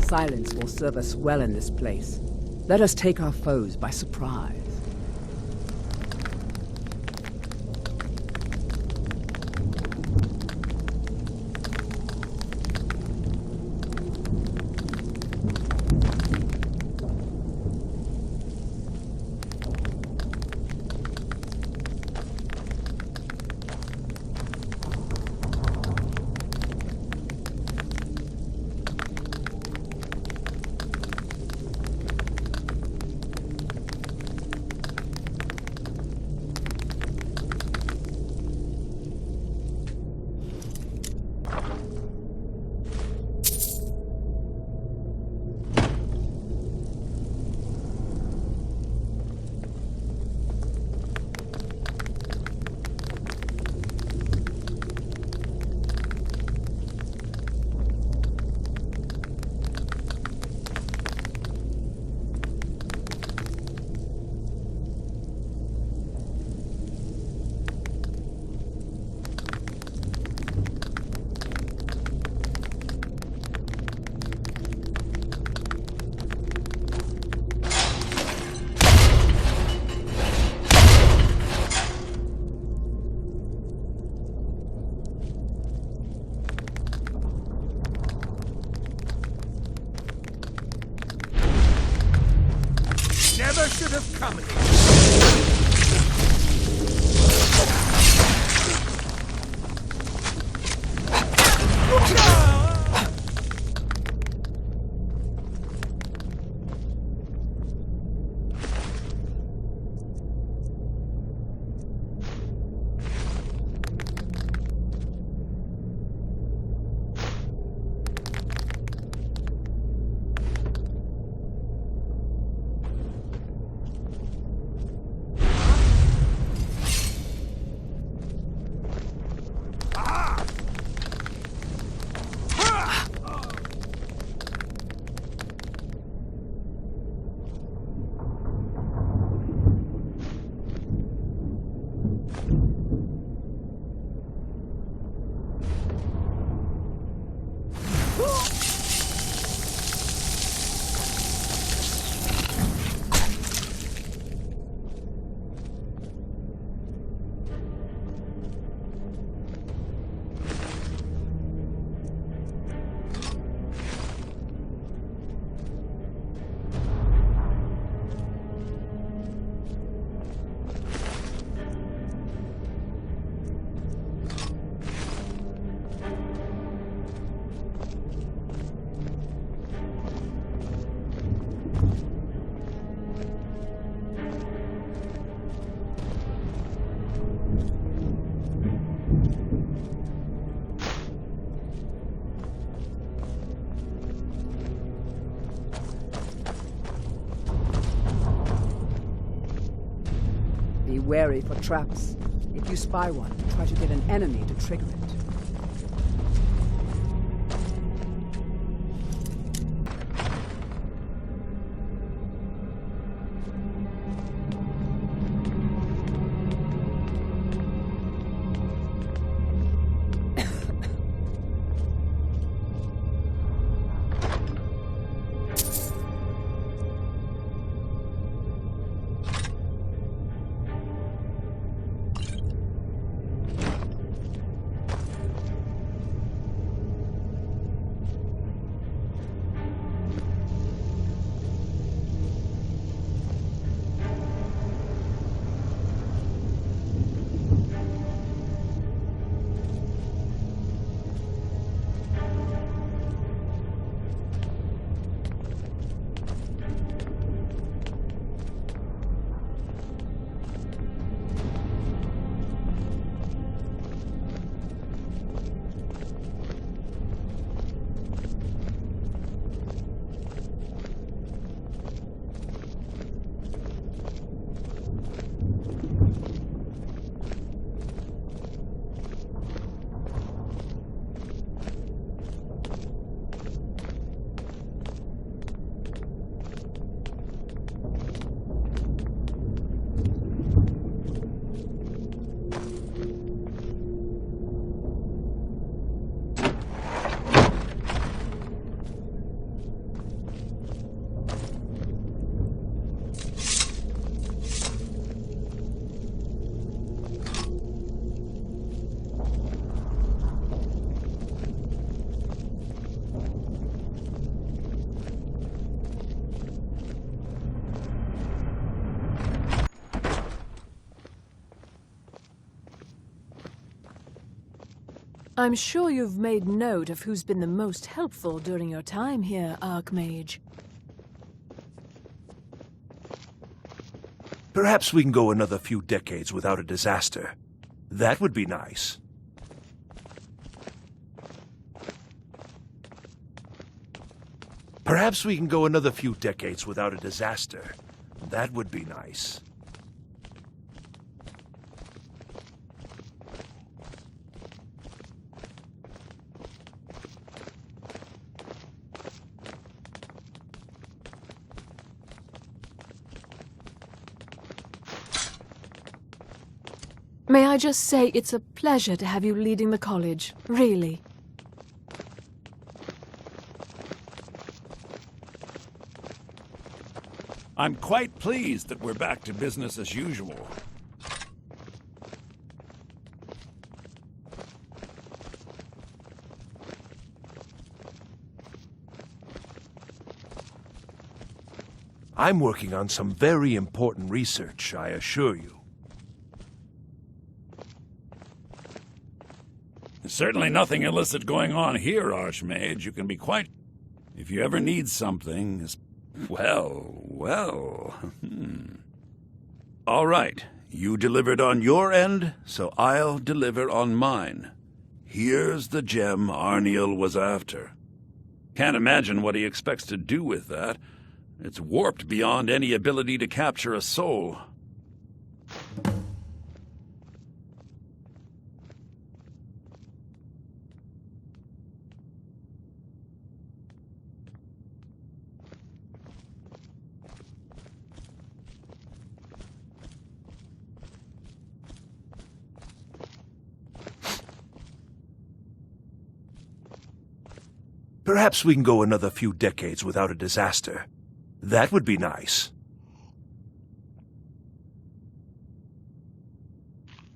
silence will serve us well in this place. Let us take our foes by surprise. Never should have come here. Be wary for traps. If you spy one, try to get an enemy to trigger it. I'm sure you've made note of who's been the most helpful during your time here, Archmage. Perhaps we can go another few decades without a disaster. That would be nice. Perhaps we can go another few decades without a disaster. That would be nice. May I just say it's a pleasure to have you leading the college, really. I'm quite pleased that we're back to business as usual. I'm working on some very important research, I assure you. There's certainly nothing illicit going on here, Archmage. You can be quite... If you ever need something... Well... All right. You delivered on your end, so I'll deliver on mine. Here's the gem Arniel was after. Can't imagine what he expects to do with that. It's warped beyond any ability to capture a soul. Perhaps we can go another few decades without a disaster. That would be nice.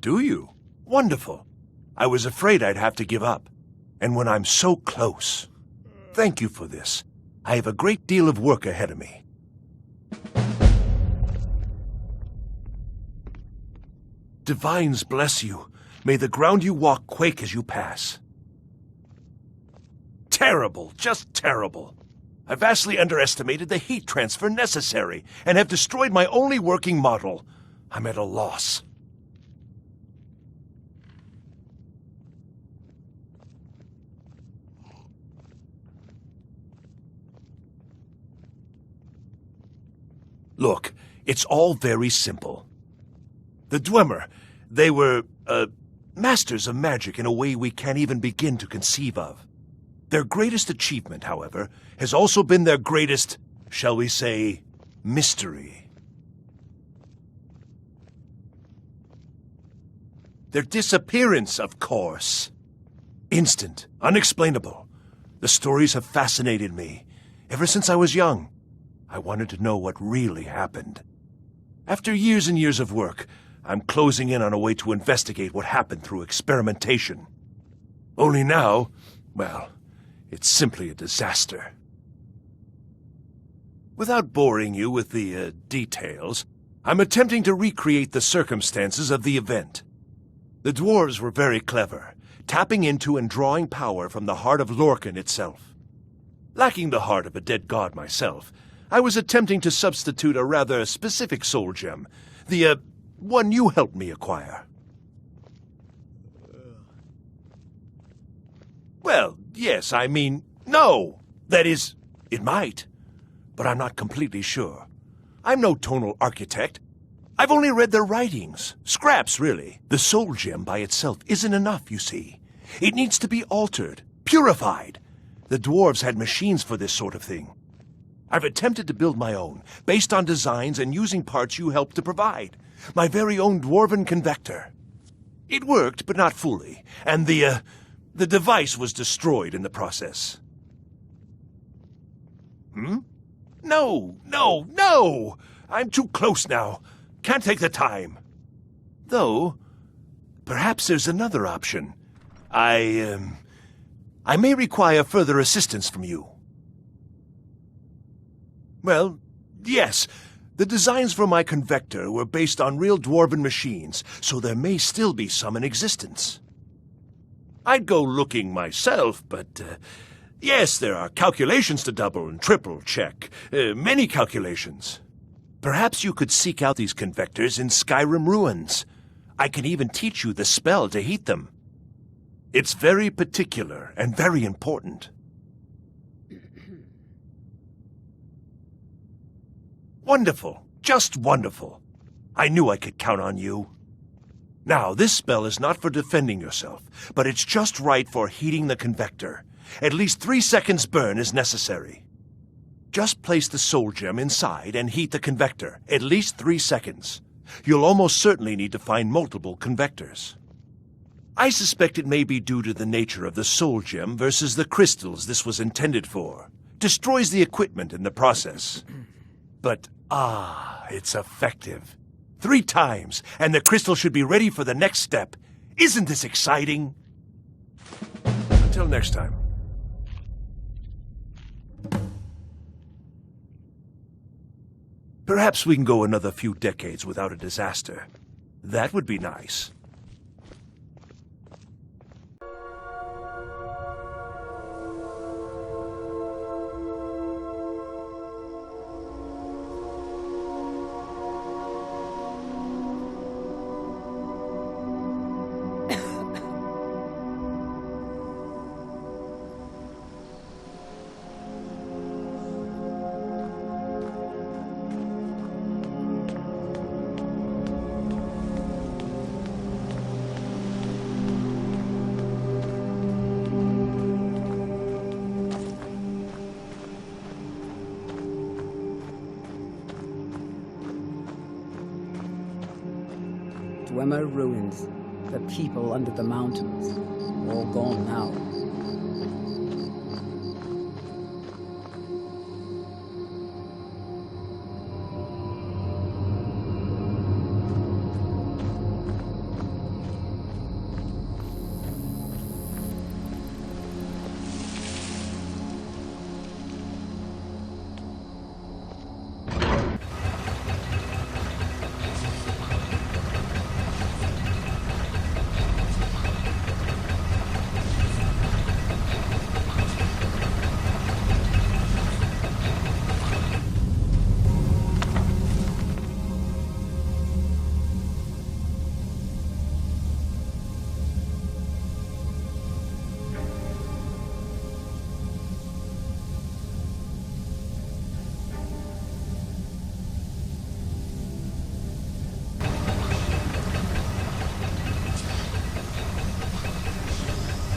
Do you? Wonderful. I was afraid I'd have to give up. And when I'm so close... Thank you for this. I have a great deal of work ahead of me. Divines bless you. May the ground you walk quake as you pass. Terrible, just terrible. I vastly underestimated the heat transfer necessary, and have destroyed my only working model. I'm at a loss. Look, it's all very simple. The Dwemer, they were, masters of magic in a way we can't even begin to conceive of. Their greatest achievement, however, has also been their greatest, shall we say, mystery. Their disappearance, of course. Instant, unexplainable. The stories have fascinated me. Ever since I was young, I wanted to know what really happened. After years and years of work, I'm closing in on a way to investigate what happened through experimentation. Only now, well... it's simply a disaster. Without boring you with the details, I'm attempting to recreate the circumstances of the event. The dwarves were very clever, tapping into and drawing power from the heart of Lorcan itself. Lacking the heart of a dead god myself, I was attempting to substitute a rather specific soul gem, the one you helped me acquire. Well, yes, I mean, no. That is, it might. But I'm not completely sure. I'm no tonal architect. I've only read their writings. Scraps, really. The soul gem by itself isn't enough, you see. It needs to be altered, purified. The dwarves had machines for this sort of thing. I've attempted to build my own, based on designs and using parts you helped to provide. My very own dwarven convector. It worked, but not fully. And the device was destroyed in the process. No! I'm too close now. Can't take the time. Though, perhaps there's another option. I may require further assistance from you. Well, yes. The designs for my convector were based on real dwarven machines, so there may still be some in existence. I'd go looking myself, but yes, there are calculations to double and triple check. Many calculations. Perhaps you could seek out these convectors in C.R.M. ruins. I can even teach you the spell to heat them. It's very particular and very important. Wonderful. Just wonderful. I knew I could count on you. Now, this spell is not for defending yourself, but it's just right for heating the convector. At least 3 seconds burn is necessary. Just place the soul gem inside and heat the convector. At least 3 seconds. You'll almost certainly need to find multiple convectors. I suspect it may be due to the nature of the soul gem versus the crystals this was intended for. Destroys the equipment in the process. But, it's effective. 3 times, and the crystal should be ready for the next step. Isn't this exciting? Until next time. Perhaps we can go another few decades without a disaster. That would be nice. Dwemer ruins, the people under the mountains, all gone now.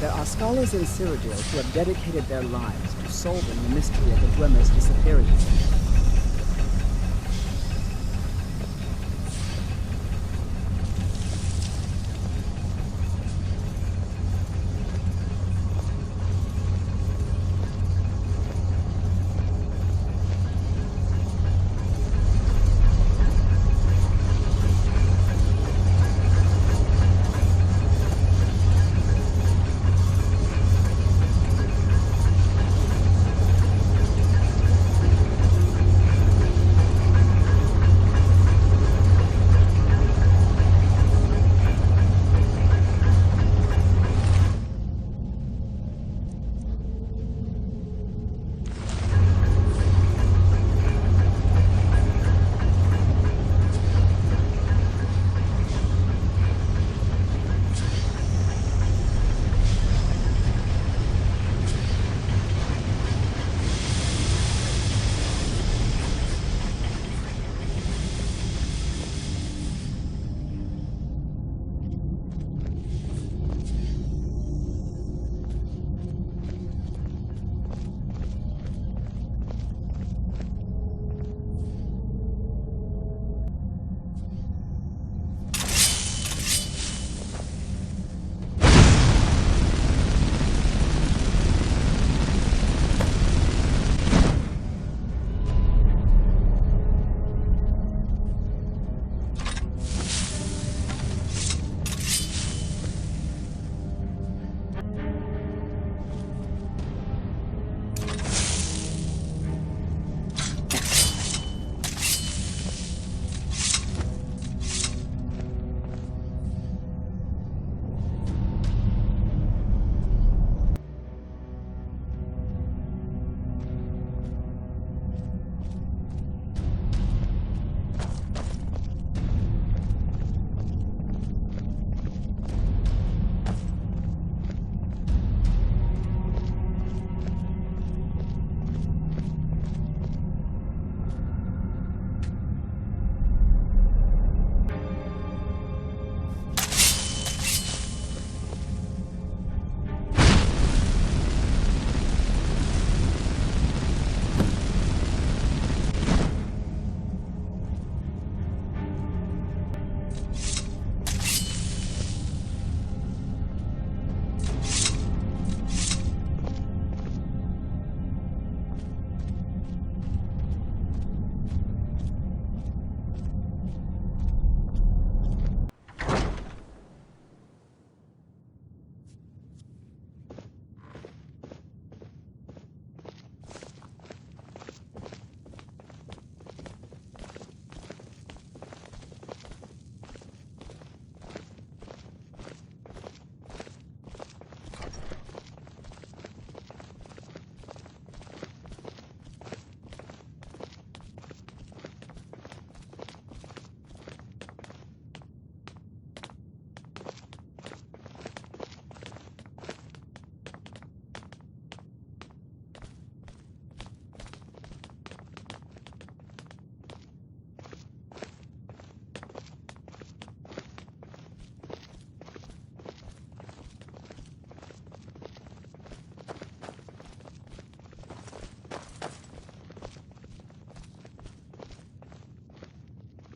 There are scholars in Cyrodiil who have dedicated their lives to solving the mystery of the Dwemer's disappearance.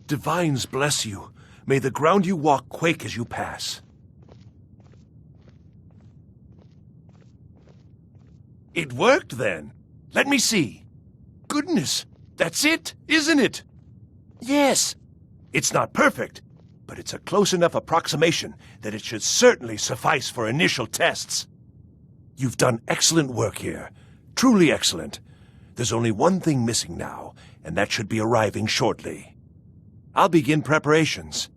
Divines bless you. May the ground you walk quake as you pass. It worked then. Let me see. Goodness, that's it, isn't it? Yes. It's not perfect, but it's a close enough approximation that it should certainly suffice for initial tests. You've done excellent work here. Truly excellent. There's only one thing missing now, and that should be arriving shortly. I'll begin preparations.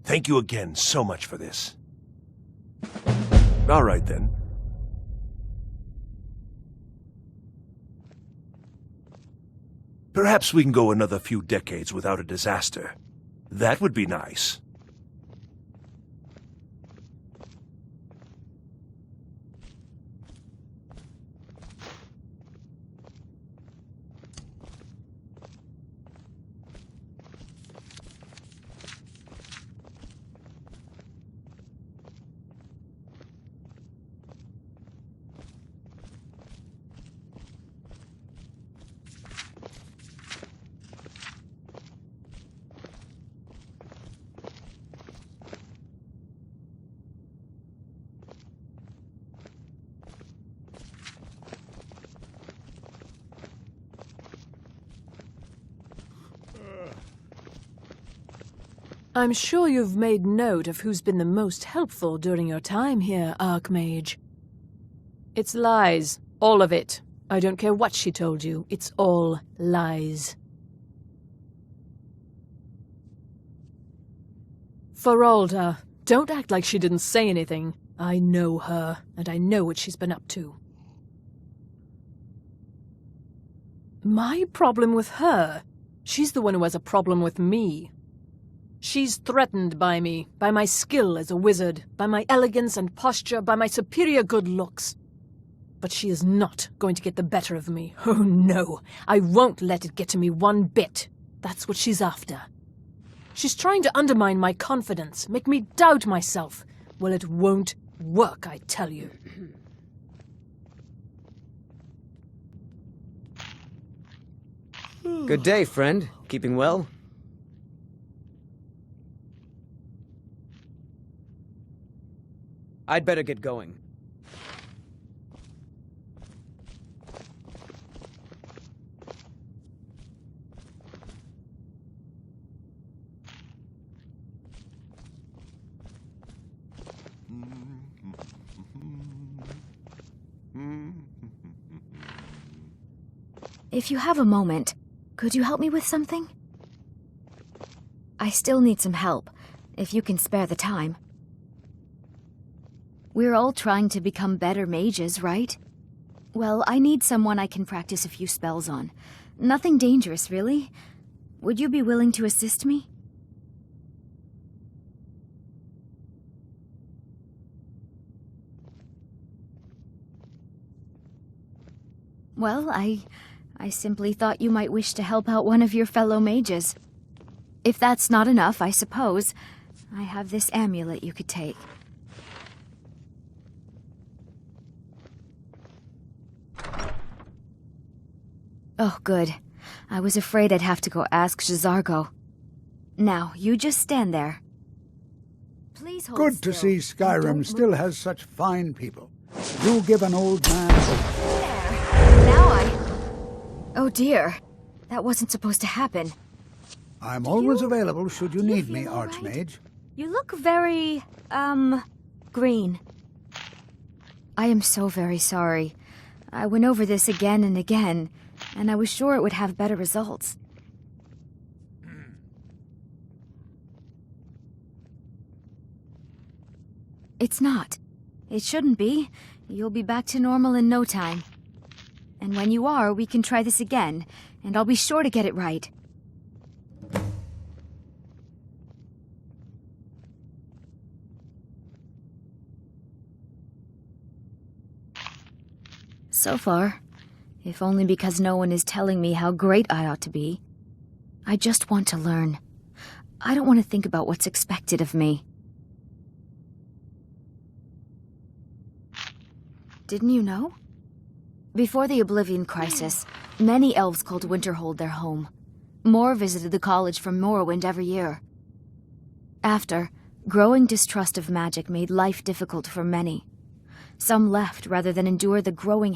Thank you again so much for this. All right, then. Perhaps we can go another few decades without a disaster. That would be nice. I'm sure you've made note of who's been the most helpful during your time here, Archmage. It's lies. All of it. I don't care what she told you. It's all lies. Feralda, don't act like she didn't say anything. I know her, and I know what she's been up to. My problem with her? She's the one who has a problem with me. She's threatened by me, by my skill as a wizard, by my elegance and posture, by my superior good looks. But she is not going to get the better of me. Oh no, I won't let it get to me one bit. That's what she's after. She's trying to undermine my confidence, make me doubt myself. Well, it won't work, I tell you. Good day, friend. Keeping well? I'd better get going. If you have a moment, could you help me with something? I still need some help, if you can spare the time. We're all trying to become better mages, right? Well, I need someone I can practice a few spells on. Nothing dangerous, really. Would you be willing to assist me? Well, I simply thought you might wish to help out one of your fellow mages. If that's not enough, I suppose, I have this amulet you could take. Oh, good. I was afraid I'd have to go ask C.R.M.O. Now, you just stand there. Please hold Good still. to see C.R.M. still has such fine people. Do give an old man hope. There. Now Oh dear. That wasn't supposed to happen. I'm always available should you need me, Archmage. You look very, green. I am so very sorry. I went over this again and again, and I was sure it would have better results. It's not. It shouldn't be. You'll be back to normal in no time. And when you are, we can try this again, and I'll be sure to get it right. So far, if only because no one is telling me how great I ought to be. I just want to learn. I don't want to think about what's expected of me. Didn't you know? Before the Oblivion Crisis, many elves called Winterhold their home. More visited the college from Morrowind every year. After, growing distrust of magic made life difficult for many. Some left rather than endure the growing